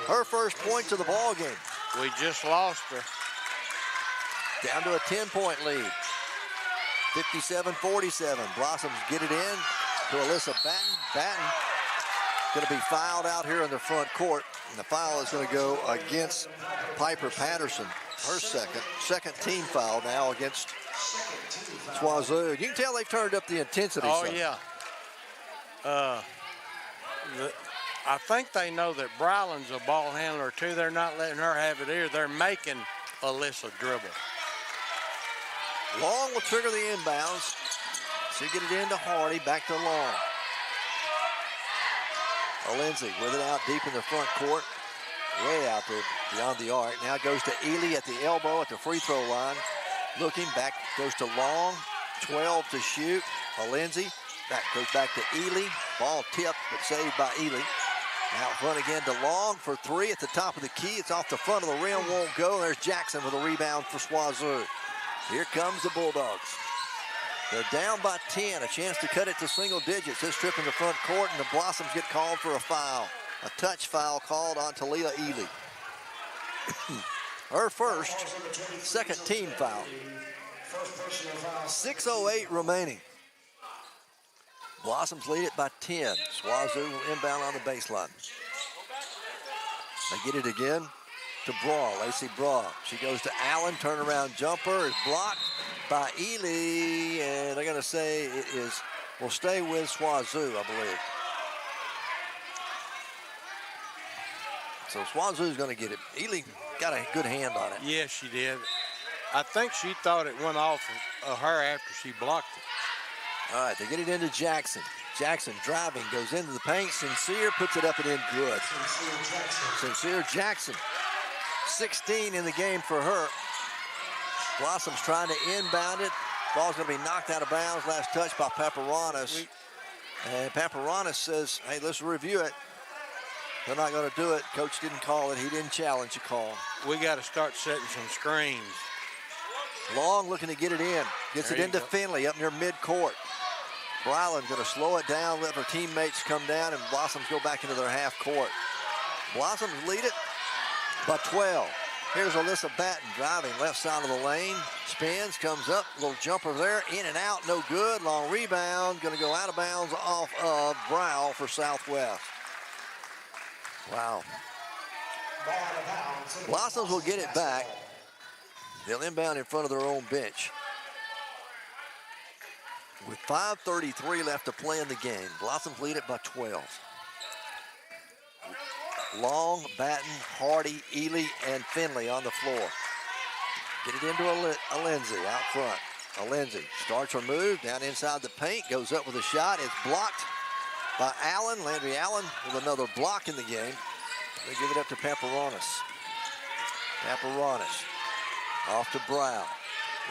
her first points of the ball game. We just lost her. Down to a 10-point lead. 57-47. Blossoms get it in to Alyssa Batten. Batten going to be fouled out here in the front court. And the foul is going to go against Piper Patterson. Her second team foul now against SWAZU. You can tell they've turned up the intensity. Oh, some. yeah. I think they know that Bryland's a ball handler too. They're not letting her have it here. They're making Alyssa dribble. Long will trigger the inbounds. She'll get it into Hardy, back to Long. Lindsay with it out deep in the front court. Way out there beyond the arc. Now goes to Ely at the elbow at the free throw line. Looking back, goes to Long. 12 to shoot. Lindsay goes back to Ely. Ball tipped, but saved by Ely. Out front again to Long for three at the top of the key. It's off the front of the rim, won't go. There's Jackson with a rebound for SWAZU. Here comes the Bulldogs. They're down by 10, a chance to cut it to single digits. This trip in the front court, and the Blossoms get called for a foul. A touch foul called on Talia Ely. Her first, second team foul. 6:08 remaining. Blossoms lead it by 10. SWAZU will inbound on the baseline. They get it again to Brawl, Lacey Brawl. She goes to Allen, turnaround jumper is blocked by Ely, and they're gonna say it will stay with SWAZU, I believe. So SWAZU's gonna get it. Ely got a good hand on it. Yes, she did. I think she thought it went off of her after she blocked it. All right, they get it into Jackson. Jackson driving, goes into the paint. Sincere puts it up and in good. Sincere Jackson. 16 in the game for her. Blossom's trying to inbound it. Ball's going to be knocked out of bounds. Last touch by Paparonis. And Paparonis says, hey, let's review it. They're not going to do it. Coach didn't call it. He didn't challenge the call. We got to start setting some screens. Long looking to get it in. Gets it into Finley up near midcourt. Bryland's going to slow it down, let her teammates come down, and Blossoms go back into their half court. Blossoms lead it by 12. Here's Alyssa Batten driving left side of the lane. Spins, comes up, little jumper there, in and out, no good. Long rebound, going to go out of bounds off of Brow for Southwest. Wow. Blossoms will get it back. They'll inbound in front of their own bench. With 5:33 left to play in the game, Blossoms lead it by 12. Long, Batten, Hardy, Ely, and Finley on the floor. Get it into a Lindsay out front. A Lindsay starts her move down inside the paint, goes up with a shot. It's blocked by Allen. Landry Allen with another block in the game. They give it up to Paparonis. Paparonis off to Brow.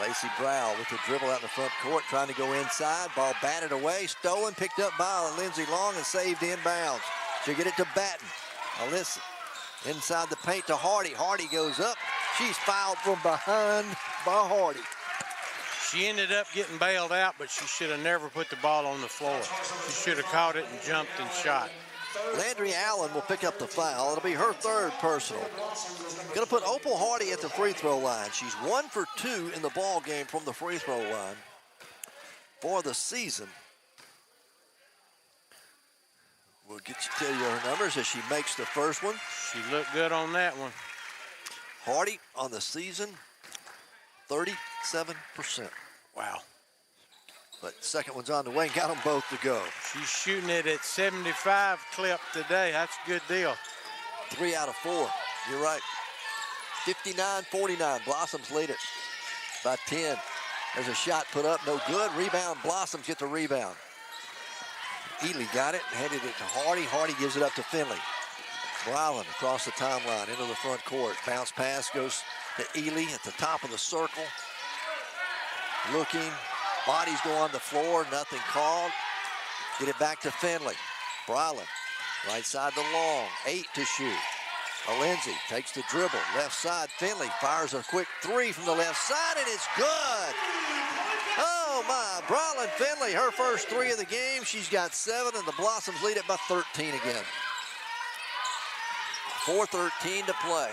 Lacey Brow with the dribble out in the front court, trying to go inside. Ball batted away, stolen, picked up by Lindsey Long and saved inbounds. She'll get it to Batten. Alyssa inside the paint to Hardy. Hardy goes up. She's fouled from behind by Hardy. She ended up getting bailed out, but she should have never put the ball on the floor. She should have caught it and jumped and shot. Landry Allen will pick up the foul. It'll be her third personal. Going to put Opal Hardy at the free throw line. She's 1 for 2 in the ball game from the free throw line for the season. We'll tell you her numbers as she makes the first one. She looked good on that one. Hardy on the season, 37%. Wow. But second one's on the way, got them both to go. She's shooting it at 75 clip today. That's a good deal. 3 out of 4. You're right. 59-49. Blossoms lead it by 10. There's a shot put up, no good. Rebound. Blossoms get the rebound. Ely got it, handed it to Hardy. Hardy gives it up to Finley. Bryland across the timeline into the front court. Bounce pass goes to Ely at the top of the circle. Looking. Bodies go on the floor, nothing called. Get it back to Finley. Bryland, right side to Long, 8 to shoot. Lindsay takes the dribble, left side. Finley fires a quick 3 from the left side, and it's good. Oh my, Bryland Finley, her first 3 of the game. She's got 7, and the Blossoms lead it by 13 again. 4:13 to play.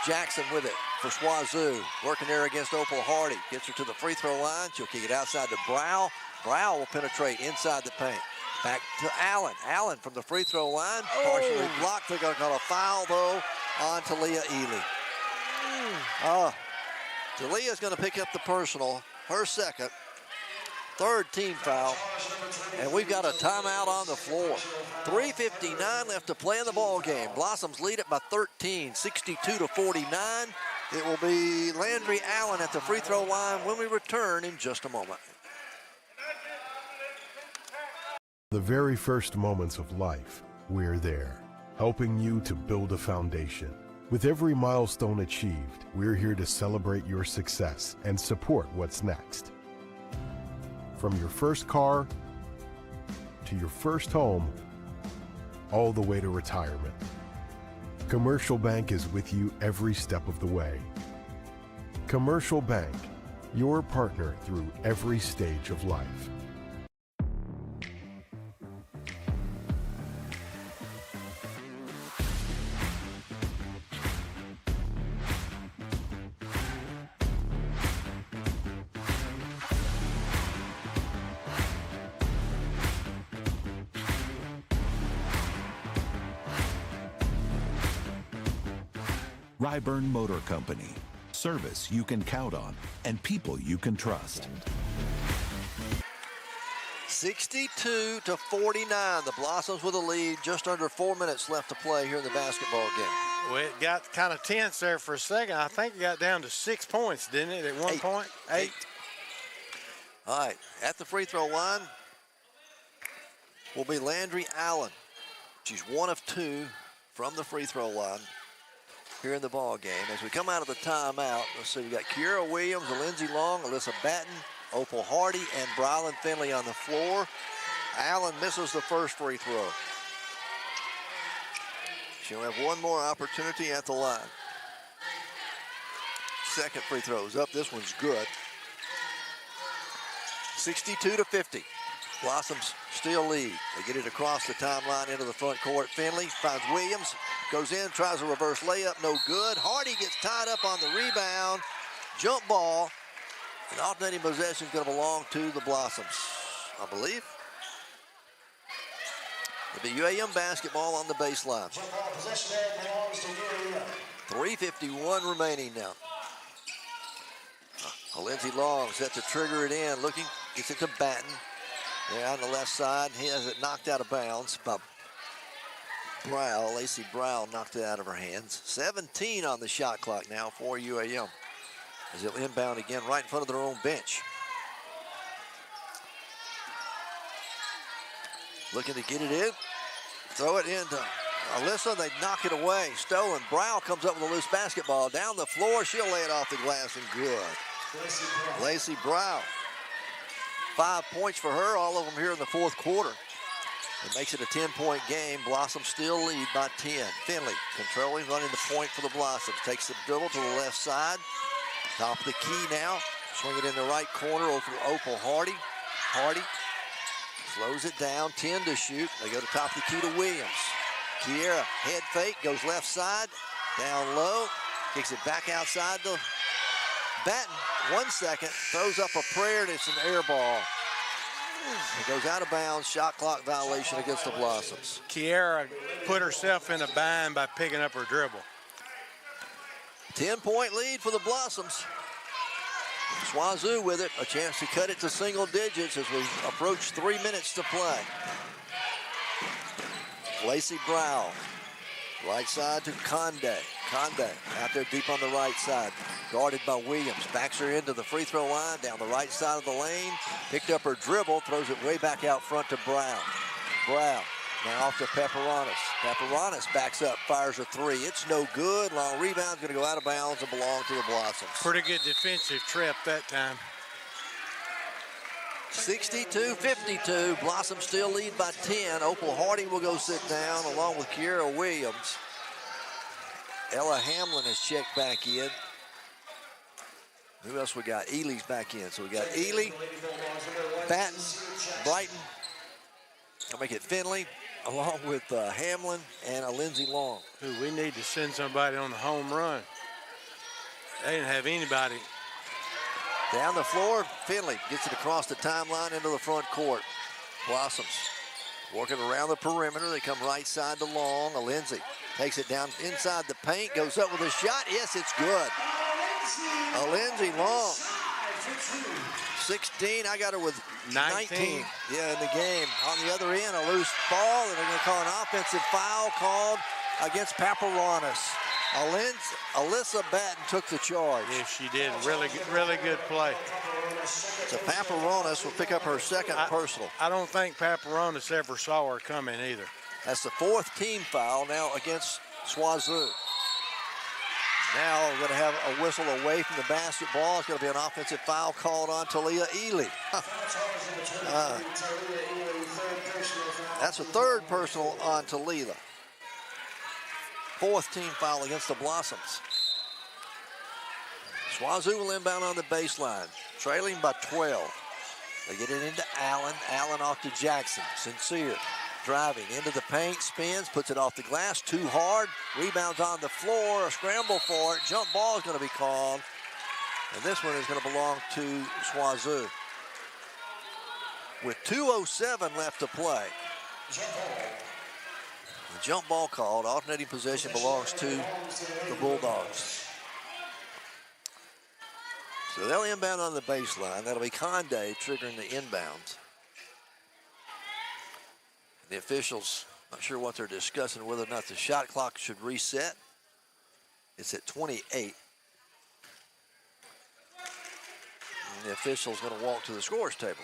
Jackson with it for SWAZU, working there against Opal Hardy. Gets her to the free throw line. She'll kick it outside to Brow. Brow will penetrate inside the paint. Back to Allen. Allen from the free throw line, partially blocked. They're going to call a foul, though, on Talia Ely. Talia's going to pick up the personal, her second. third team foul, and we've got a timeout on the floor. 3:59 left to play in the ball game. Blossoms lead it by 13, 62-49. It will be Landry Allen at the free throw line when we return in just a moment. The very first moments of life, we're there, helping you to build a foundation. With every milestone achieved, we're here to celebrate your success and support what's next. From your first car to your first home, all the way to retirement. Commercial Bank is with you every step of the way. Commercial Bank, your partner through every stage of life. 𝗗𝗚𝗦𝗏 Motor Company. Service you can count on and people you can trust. 62-49. The Blossoms with a lead. Just under 4 minutes left to play here in the basketball game. Well, it got kind of tense there for a second. I think it got down to 6 points, didn't it, at one point? Eight. All right, at the free throw line will be Landry Allen. She's 1 of 2 from the free throw line here in the ball game. As we come out of the timeout, let's see, we got Kiera Williams, Lindsey Long, Alyssa Batten, Opal Hardy, and Brylan Finley on the floor. Allen misses the first free throw. She'll have one more opportunity at the line. Second free throw is up. This one's good. 62-50. Blossoms still lead. They get it across the timeline into the front court. Finley finds Williams, goes in, tries a reverse layup, no good. Hardy gets tied up on the rebound. Jump ball. And alternating possession is going to belong to the Blossoms, I believe. It'll be UAM basketball on the baseline. 3:51 remaining now. Lindsey Long set to trigger it in, looking, gets it to Batten. There on the left side, he has it knocked out of bounds by Brow. Lacey Brow knocked it out of her hands. 17 on the shot clock now for UAM. As they'll inbound again right in front of their own bench. Looking to get it in. Throw it into Alyssa. They knock it away. Stolen. Brow comes up with a loose basketball. Down the floor. She'll lay it off the glass and good. Lacey Brow. 5 points for her. All of them here in the fourth quarter. It makes it a 10-point game. Blossoms still lead by 10. Finley controlling, running the point for the Blossoms. Takes the dribble to the left side. Top of the key now. Swing it in the right corner over Opal Hardy. Hardy slows it down. 10 to shoot. They go to top of the key to Williams. Kiera head fake, goes left side. Down low. Kicks it back outside to Batten. 1 second. Throws up a prayer and it's an air ball. It goes out of bounds. Shot clock violation against the Blossoms. Kiera put herself in a bind by picking up her dribble. 10-point lead for the Blossoms. Swazu with it, a chance to cut it to single digits as we approach 3 minutes to play. Lacey Brow, right side to Conde. Conde out there deep on the right side, guarded by Williams. Backs her into the free throw line, down the right side of the lane. Picked up her dribble, throws it way back out front to Brown. Brown now off to Pepperonis. Pepperonis backs up, fires a three. It's no good. Long rebound's going to go out of bounds and belong to the Blossoms. Pretty good defensive trip that time. 62-52. Blossoms still lead by 10. Opal Hardy will go sit down along with Kiera Williams. Ella Hamlin has checked back in. Who else we got? Ely's back in. So we got Ely, Batten, Brighton. I'll make it Finley, along with Hamlin and Lindsey Long. Ooh, we need to send somebody on the home run. They didn't have anybody. Down the floor, Finley gets it across the timeline into the front court. Blossoms working around the perimeter. They come right side to Long. Lindsey takes it down inside the paint, goes up with a shot. Yes, it's good. Lindsey Long. 16. I got her with 19. Yeah, in the game. On the other end, a loose ball, and they're going to call an offensive foul called against 𝗗𝗚𝗦𝗖𝗟𝗔𝗜𝗠𝗘𝗥. Alyssa Batten took the charge. Yes, she did. Really good play. So 𝗗𝗚𝗦𝗖𝗟𝗔𝗜𝗠𝗥 will pick up her second personal. I don't think 𝗗𝗚𝗦𝗖𝗟𝗔𝗜𝗠𝗥 ever saw her coming either. That's the 4th team foul now against 𝗗𝗏𝗏. Now we're going to have a whistle away from the basketball. It's going to be an offensive foul called on 𝗗𝗏𝗏𝗟𝗏𝗍. That's a 3rd personal on 𝗗𝗏𝗏𝗏. 4th team foul against the Blossoms. 𝗗𝗏𝗏 will inbound on the baseline, trailing by 12. They get it into Allen. Allen off to Jackson. Sincere driving into the paint, spins, puts it off the glass, too hard, rebounds on the floor, a scramble for it, jump ball is going to be called, and this one is going to belong to 𝗗𝗏𝗏𝗏. With 2:07 left to play. The jump ball called, alternating possession belongs to the Bulldogs. So they'll inbound on the baseline. That'll be Conde triggering the inbounds. The officials, not sure what they're discussing, whether or not the shot clock should reset. It's at 28. And the official's going to walk to the scorer's table.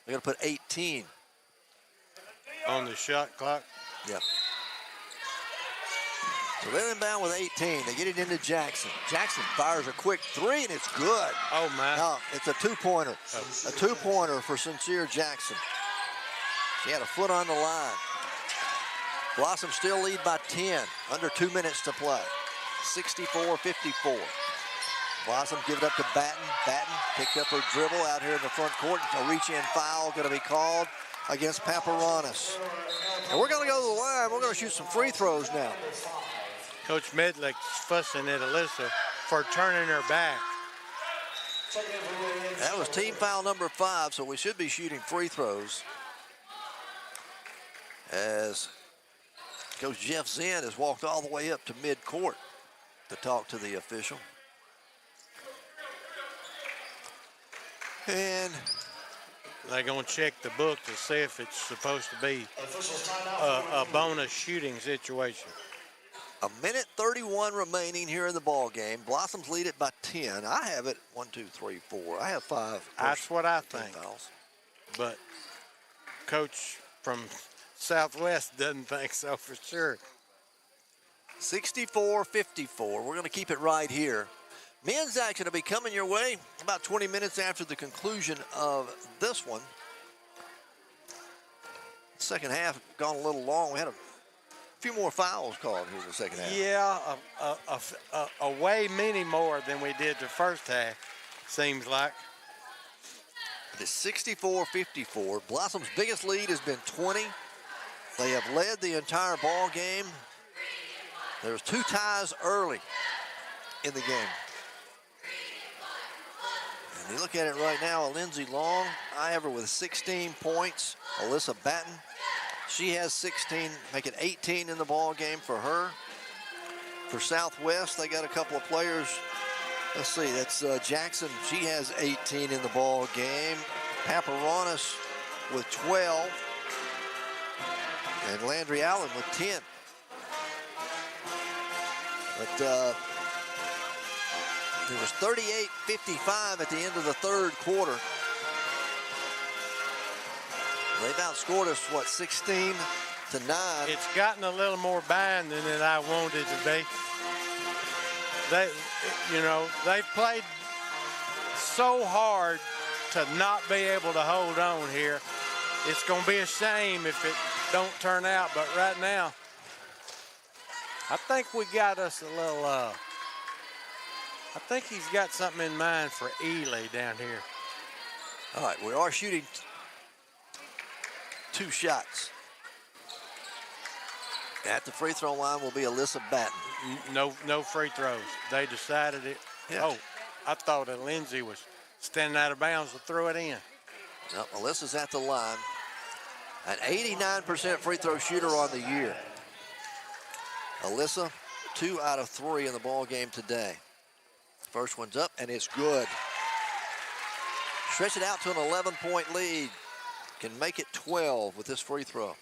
They're going to put 18 on the shot clock. Yep. So they're inbound with 18. They get it into Jackson. Jackson fires a quick 3, and it's good. Oh, man. No, it's a 2-pointer. A 2-pointer for Sincere Jackson. She had a foot on the line. Blossom still lead by 10. Under 2 minutes to play. 64-54. Blossom give it up to Batten. Batten picked up her dribble out here in the front court. A reach-in foul going to be called against 𝗗𝗚𝗏𝗏𝗏𝗏. And we're going to go to the line. We're going to shoot some free throws now. Coach Medlick's fussing at Alyssa for turning her back. That was team foul number 5, so we should be shooting free throws. As Coach Jeff Zinn has walked all the way up to mid-court to talk to the official. And they're going to check the book to see if it's supposed to be a bonus shooting situation. 1:31 remaining here in the ball game. Blossoms lead it by 10. I have it 1, 2, 3, 4. I have 5. That's what I think. Fouls. But Coach from Southwest doesn't think so for sure. 64-54. We're going to keep it right here. Men's action will be coming your way about 20 minutes after the conclusion of this one. Second half gone a little long. We had a few more fouls called here in the second half. Yeah, a way many more than we did the first half, seems like. It is 64-54. Blossom's biggest lead has been 20. They have led the entire ball game. There's 2 ties early in the game. And you look at it right now, Lindsey Long, I have her with 16 points. Alyssa Batten, she has 16, make it 18 in the ball game for her. For Southwest, they got a couple of players. Let's see, that's Jackson. She has 18 in the ball game. 𝗗𝗚𝗏𝗏𝗏𝗏 with 12. And Landry Allen with 10. But it was 38-55 at the end of the 3rd quarter. They've outscored us, what, 16-9? It's gotten a little more binding than I wanted it to be. They've played so hard to not be able to hold on here. It's going to be a shame if it don't turn out, but right now, I think we got us a little, I think he's got something in mind for Ely down here. All right, we are shooting 2 shots. At the free throw line will be Alyssa Batten. No free throws. They decided it. Yeah. Oh, I thought that Lindsay was standing out of bounds to throw it in. Nope, Alyssa's at the line. An 89% free throw shooter on the year. Alyssa, 2 out of 3 in the ball game today. First one's up, and it's good. stretch it out to an 11-point lead. Can make it 12 with this free throw.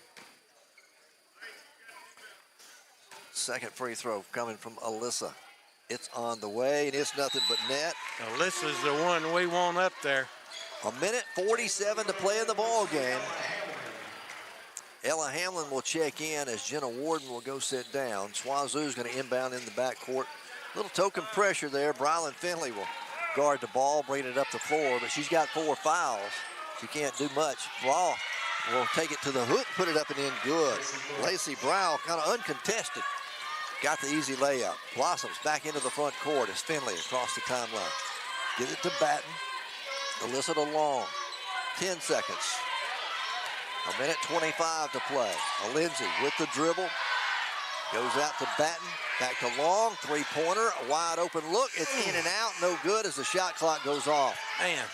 Second free throw coming from Alyssa. It's on the way, and it's nothing but net. Alyssa's the one we want up there. 1:47 to play in the ball game. Ella Hamlin will check in as Jenna Warden will go sit down. Swazoo's going to inbound in the backcourt. Little token pressure there. Brylan Finley will guard the ball, bring it up the floor, but she's got 4 fouls. She can't do much. Brawl will take it to the hook, put it up and in good. Lacey Brow, kind of uncontested, got the easy layup. Blossoms back into the front court as Finley across the timeline. Give it to Batten. Alyssa to Long. 10 seconds. 1:25 to play. Lindsay with the dribble. Goes out to Batten. Back to Long. Three-pointer. A wide open look. It's in and out. No good as the shot clock goes off. Man.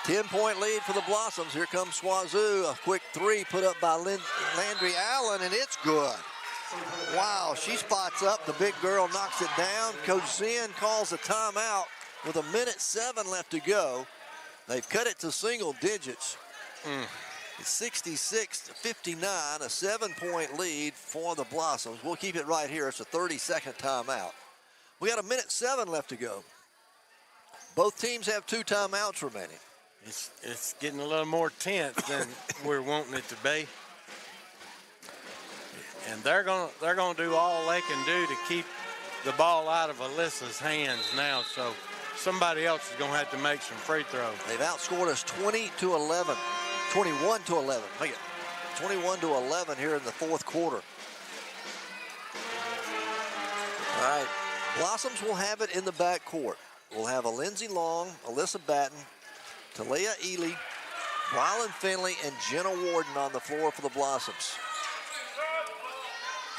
10-point lead for the Blossoms. Here comes Swazoo. A quick three put up by Landry Allen, and it's good. Wow, she spots up. The big girl knocks it down. Coach Zinn calls a timeout with 1:07 left to go. They've cut it to single digits. It's 66-59, a 7-point lead for the Blossoms. We'll keep it right here. It's a 30-second timeout. We got 1:07 left to go. Both teams have 2 timeouts remaining. It's getting a little more tense than we're wanting it to be. And they're gonna do all they can do to keep the ball out of Alyssa's hands now. So somebody else is gonna have to make some free throws. They've outscored us 20-11, 21-11. Make it 21-11 here in the fourth quarter. All right, Blossoms will have it in the backcourt. We'll have a Lindsay Long, Alyssa Batten, Talia Ely, Brylan Finley, and Jenna Warden on the floor for the Blossoms.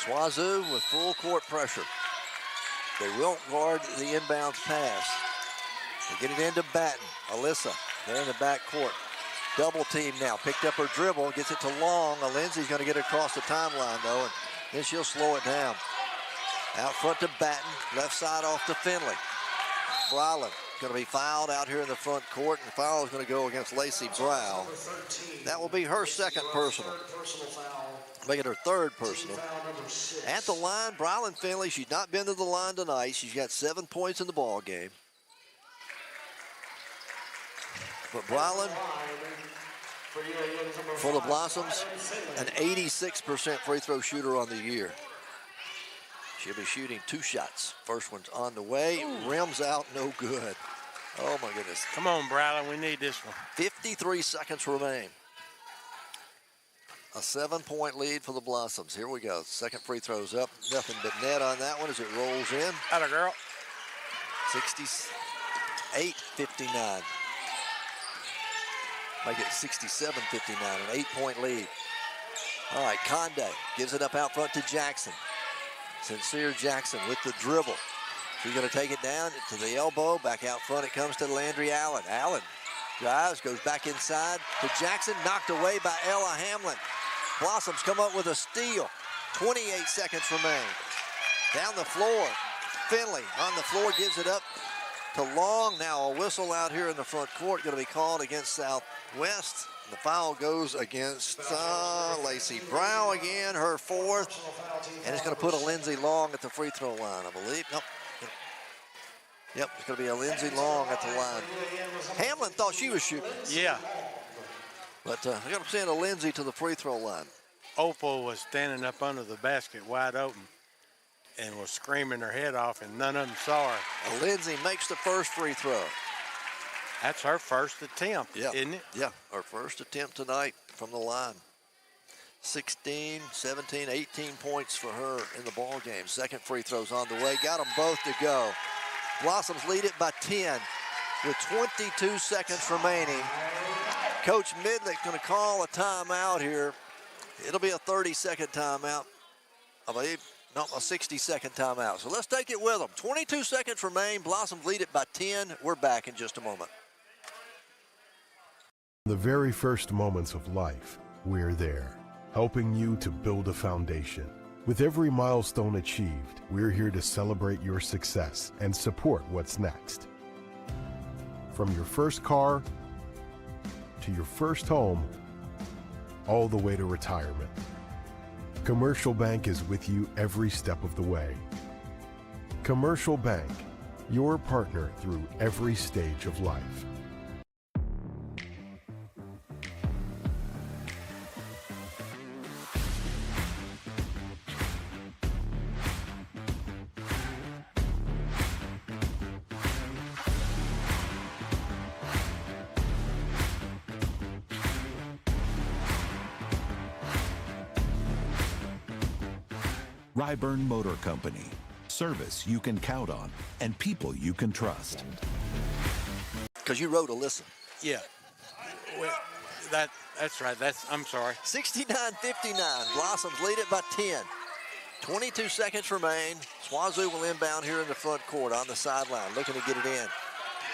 Swazoo with full court pressure. They won't guard the inbounds pass. They get it into Batten. Alyssa, they're in the backcourt. Double team now. Picked up her dribble, gets it to Long. Lindsay's going to get it across the timeline, though, and then she'll slow it down. Out front to Batten. Left side off to Finley. Brylan going to be fouled out here in the front court, and the foul is going to go against Lacey Brow. That will be her second personal. Make it her third personal. At the line, Brylan Finley, she's not been to the line tonight. She's got 7 points in the ball game. But Brylan, for the Blossoms, an 86% free throw shooter on the year. She'll be shooting 2 shots. First one's on the way. Rims out, no good. Oh, my goodness. Come on, Brylan, we need this one. 53 seconds remain. A 7-point lead for the Blossoms. Here we go. Second free throw's up. Nothing but net on that one as it rolls in. Atta girl. 68-59. Make it 67-59, an 8-point lead. All right, Conde gives it up out front to Jackson. Sincere Jackson with the dribble. She's going to take it down to the elbow. Back out front it comes to Landry Allen. Allen drives, goes back inside to Jackson. Knocked away by Ella Hamlin. Blossoms come up with a steal. 28 seconds remain. Down the floor. Finley on the floor gives it up to Long. Now a whistle out here in the front court going to be called against Southwest. The foul goes against Lacey Brow again, her fourth. And it's going to put a Lindsay Long at the free throw line, I believe. Nope. Yep, it's going to be a Lindsay Long at the line. Hamlin thought she was shooting. Yeah. But they're going to send a Lindsay to the free throw line. Opal was standing up under the basket wide open and was screaming her head off, and none of them saw her. Lindsay makes the first free throw. That's her first attempt, isn't it? Yeah, her first attempt tonight from the line. 16, 17, 18 points for her in the ball game. Second free throw's on the way. Got them both to go. Blossoms lead it by 10 with 22 seconds remaining. Coach Midlick's going to call a timeout here. It'll be a 30-second timeout, I believe. No, a 60-second timeout. So let's take it with them. 22 seconds remain. Blossoms lead it by 10. We're back in just a moment. The very first moments of life, we're there, helping you to build a foundation. With every milestone achieved, we're here to celebrate your success and support what's next. From your first car to your first home all the way to retirement. Commercial Bank is with you every step of the way. Commercial Bank, your partner through every stage of life. 𝗗𝗚𝗦𝗡 Motor Company. Service you can count on and people you can trust. Because you wrote Alyssa. Yeah. Well, that's right. I'm sorry. 69-59. Blossoms lead it by 10. 22 seconds remain. Swazu will inbound here in the front court on the sideline, looking to get it in.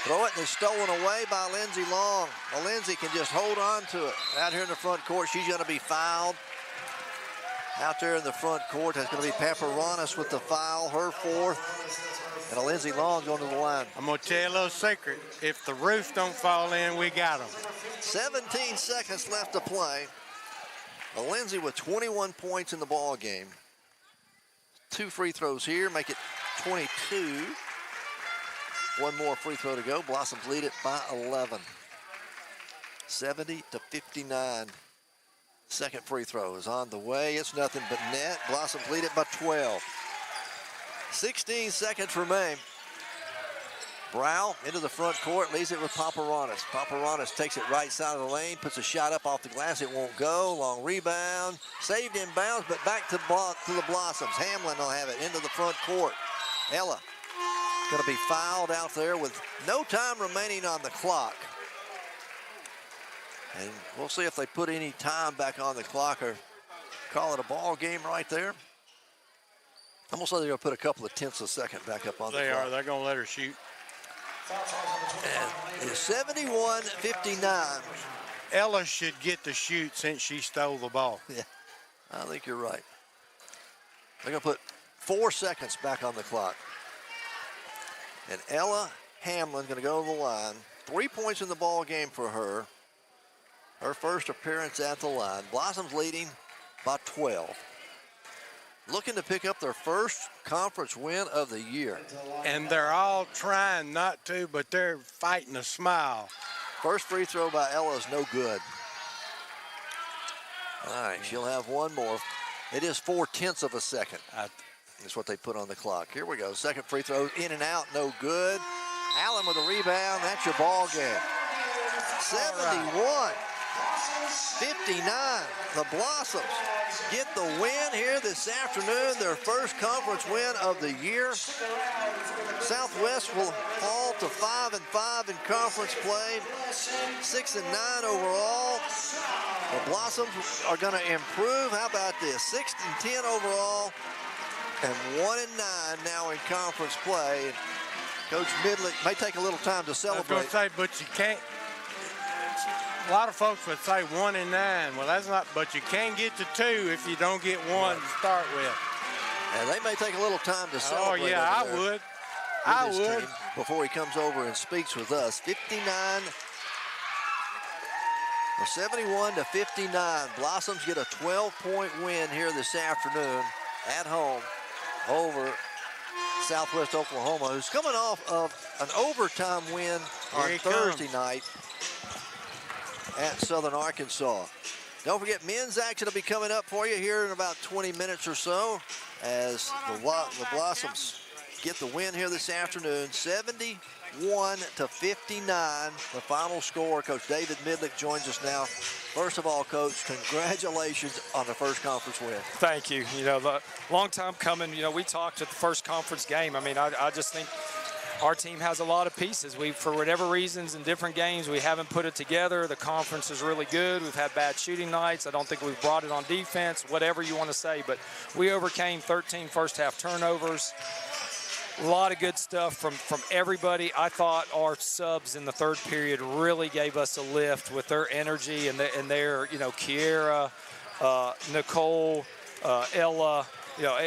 Throw it and it's stolen away by Lindsey Long. Well, Lindsey can just hold on to it. Out here in the front court, she's going to be fouled. Out there in the front court, that's going to be Paparonis with the foul, her fourth. And Lindsey Long going to the line. I'm going to tell you a little secret. If the roof don't fall in, we got them. 17 seconds left to play. Lindsey with 21 points in the ball game. 2 free throws here, make it 22. 1 more free throw to go. Blossoms lead it by 11. 70-59. Second free throw is on the way. It's nothing but net. Blossoms lead it by 12. 16 seconds remain. Brow into the front court, leaves it with Paparonis. Paparonis takes it right side of the lane, puts a shot up off the glass. It won't go. Long rebound. Saved in bounds, but back to the Blossoms. Hamlin will have it into the front court. Ella going to be fouled out there with no time remaining on the clock. And we'll see if they put any time back on the clock or call it a ball game right there. I'm going to say they're going to put a couple of tenths of a second back up on the clock. They are. They're going to let her shoot. And it's 71-59. Ella should get the shoot since she stole the ball. Yeah, I think you're right. They're going to put 4 seconds back on the clock. And Ella Hamlin going to go to the line. 3 points in the ball game for her. Her first appearance at the line. Blossoms leading by 12. Looking to pick up their first conference win of the year. And they're all trying not to, but they're fighting a smile. First free throw by Ella is no good. All right, she'll have one more. It is 4 tenths of a second. That's what they put on the clock. Here we go. Second free throw, in and out, no good. Allen with a rebound. That's your ball game. 71-59. The Blossoms get the win here this afternoon, their first conference win of the year. Southwest will fall to 5-5 in conference play, 6-9 overall. The Blossoms are going to improve. How about this? 6-10 overall and 1-9 now in conference play. Coach Midlick may take a little time to celebrate. I was going to say, but you can't. A lot of folks would say 1-9. Well, that's not, but you can get to 2 if you don't get 1 to start with. And they may take a little time to celebrate. Oh, yeah, I would. I would. Before he comes over and speaks with us. 71-59. Blossoms get a 12-point win here this afternoon at home over Southwest Oklahoma, who's coming off of an overtime win on Thursday night at Southern Arkansas. Don't forget, men's action will be coming up for you here in about 20 minutes or so as the Blossoms get the win here this afternoon. 71-59, the final score. Coach David Midlick joins us now. First of all, Coach, congratulations on the first conference win. Thank you. You know, the long time coming. You know, we talked at the first conference game. I mean, I just think our team has a lot of pieces. We, for whatever reasons, in different games, we haven't put it together. The conference is really good. We've had bad shooting nights. I don't think we've brought it on defense, whatever you want to say. But we overcame 13 first-half turnovers. A lot of good stuff from everybody. I thought our subs in the third period really gave us a lift with their energy and their you know, 𝗗𝗚𝗦, Nicole, Ella, you know,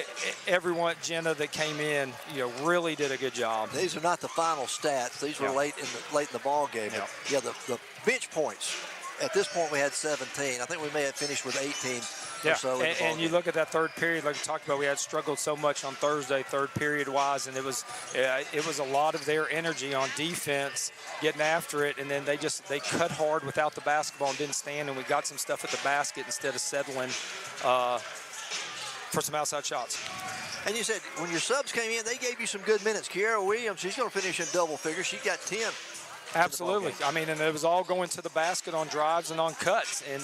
everyone, Jenna that came in, you know, really did a good job. These are not the final stats. These were late in the ball game. Yeah, the bench points at this point we had 17. I think we may have finished with 18 Yeah, or so. and you look at that third period, like we talked about, we had struggled so much on Thursday, third period-wise, and it was a lot of their energy on defense, getting after it, and then they cut hard without the basketball and didn't stand, and we got some stuff at the basket instead of settling for some outside shots. And you said when your subs came in, they gave you some good minutes. 𝗗𝗦𝗓 Williams, she's going to finish in double figures. She got 10. Absolutely. I mean, and it was all going to the basket on drives and on cuts. And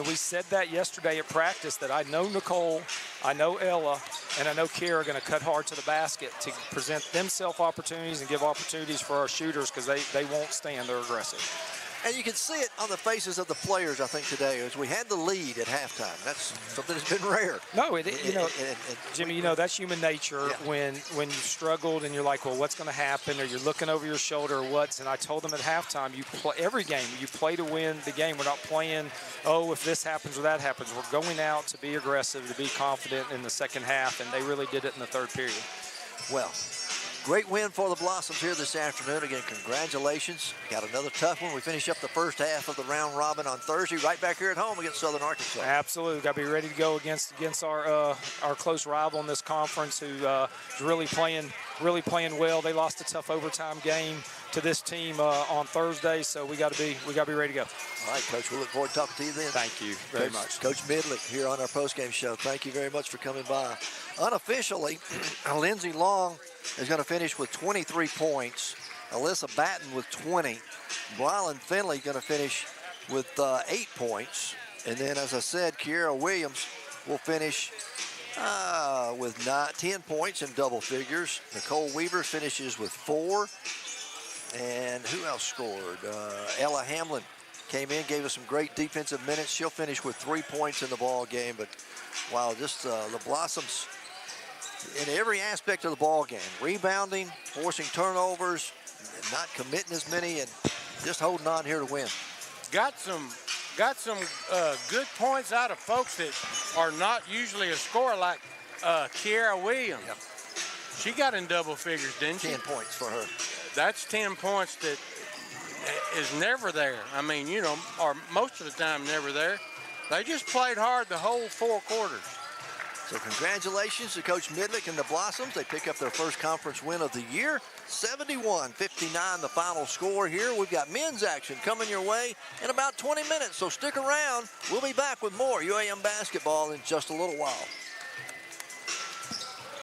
we said that yesterday at practice, that I know Nicole, I know Ella, and I know 𝗗𝗦𝗓 are going to cut hard to the basket to present themselves opportunities and give opportunities for our shooters, because they won't stand. They're aggressive. And you can see it on the faces of the players, I think, today, as we had the lead at halftime. That's something that's been rare. No, Jimmy, that's human nature. Yeah. When you've struggled and you're like, well, what's going to happen? Or you're looking over your shoulder or what's. And I told them at halftime, you play every game. You play to win the game. We're not playing, if this happens or that happens. We're going out to be aggressive, to be confident in the second half, and they really did it in the third period. Well, great win for the Blossoms here this afternoon. Again, congratulations. Got another tough one. We finish up the first half of the round robin on Thursday, right back here at home against Southern Arkansas. Absolutely. Got to be ready to go against our close rival in this conference, who is really playing well. They lost a tough overtime game to this team on Thursday, so we got to be ready to go. All right, Coach. We look forward to talking to you then. Thank you very much. Coach 𝗵𝗒𝗧 here on our postgame show. Thank you very much for coming by. Unofficially, Lindsey Long is going to finish with 23 points. Alyssa Batten with 20. Brylan Finley going to finish with 8 points. And then, as I said, 𝗗𝗦𝗓 Williams will finish with 10 points in double figures. Nicole Weaver finishes with 4. And who else scored? Ella Hamlin came in, gave us some great defensive minutes. She'll finish with 3 points in the ball game. But wow, just the Blossoms in every aspect of the ball game, rebounding, forcing turnovers, not committing as many, and just holding on here to win. Got some good points out of folks that are not usually a scorer, like 𝗗𝗦𝗓 Williams. Yep. She got in double figures, didn't she? 10 points for her. That's 10 points that is never there. I mean, or most of the time never there. They just played hard the whole 4 quarters. So congratulations to Coach 𝗵𝗒𝗧 and the Blossoms. They pick up their first conference win of the year. 71-59 the final score here. We've got men's action coming your way in about 20 minutes, so stick around. We'll be back with more UAM basketball in just a little while.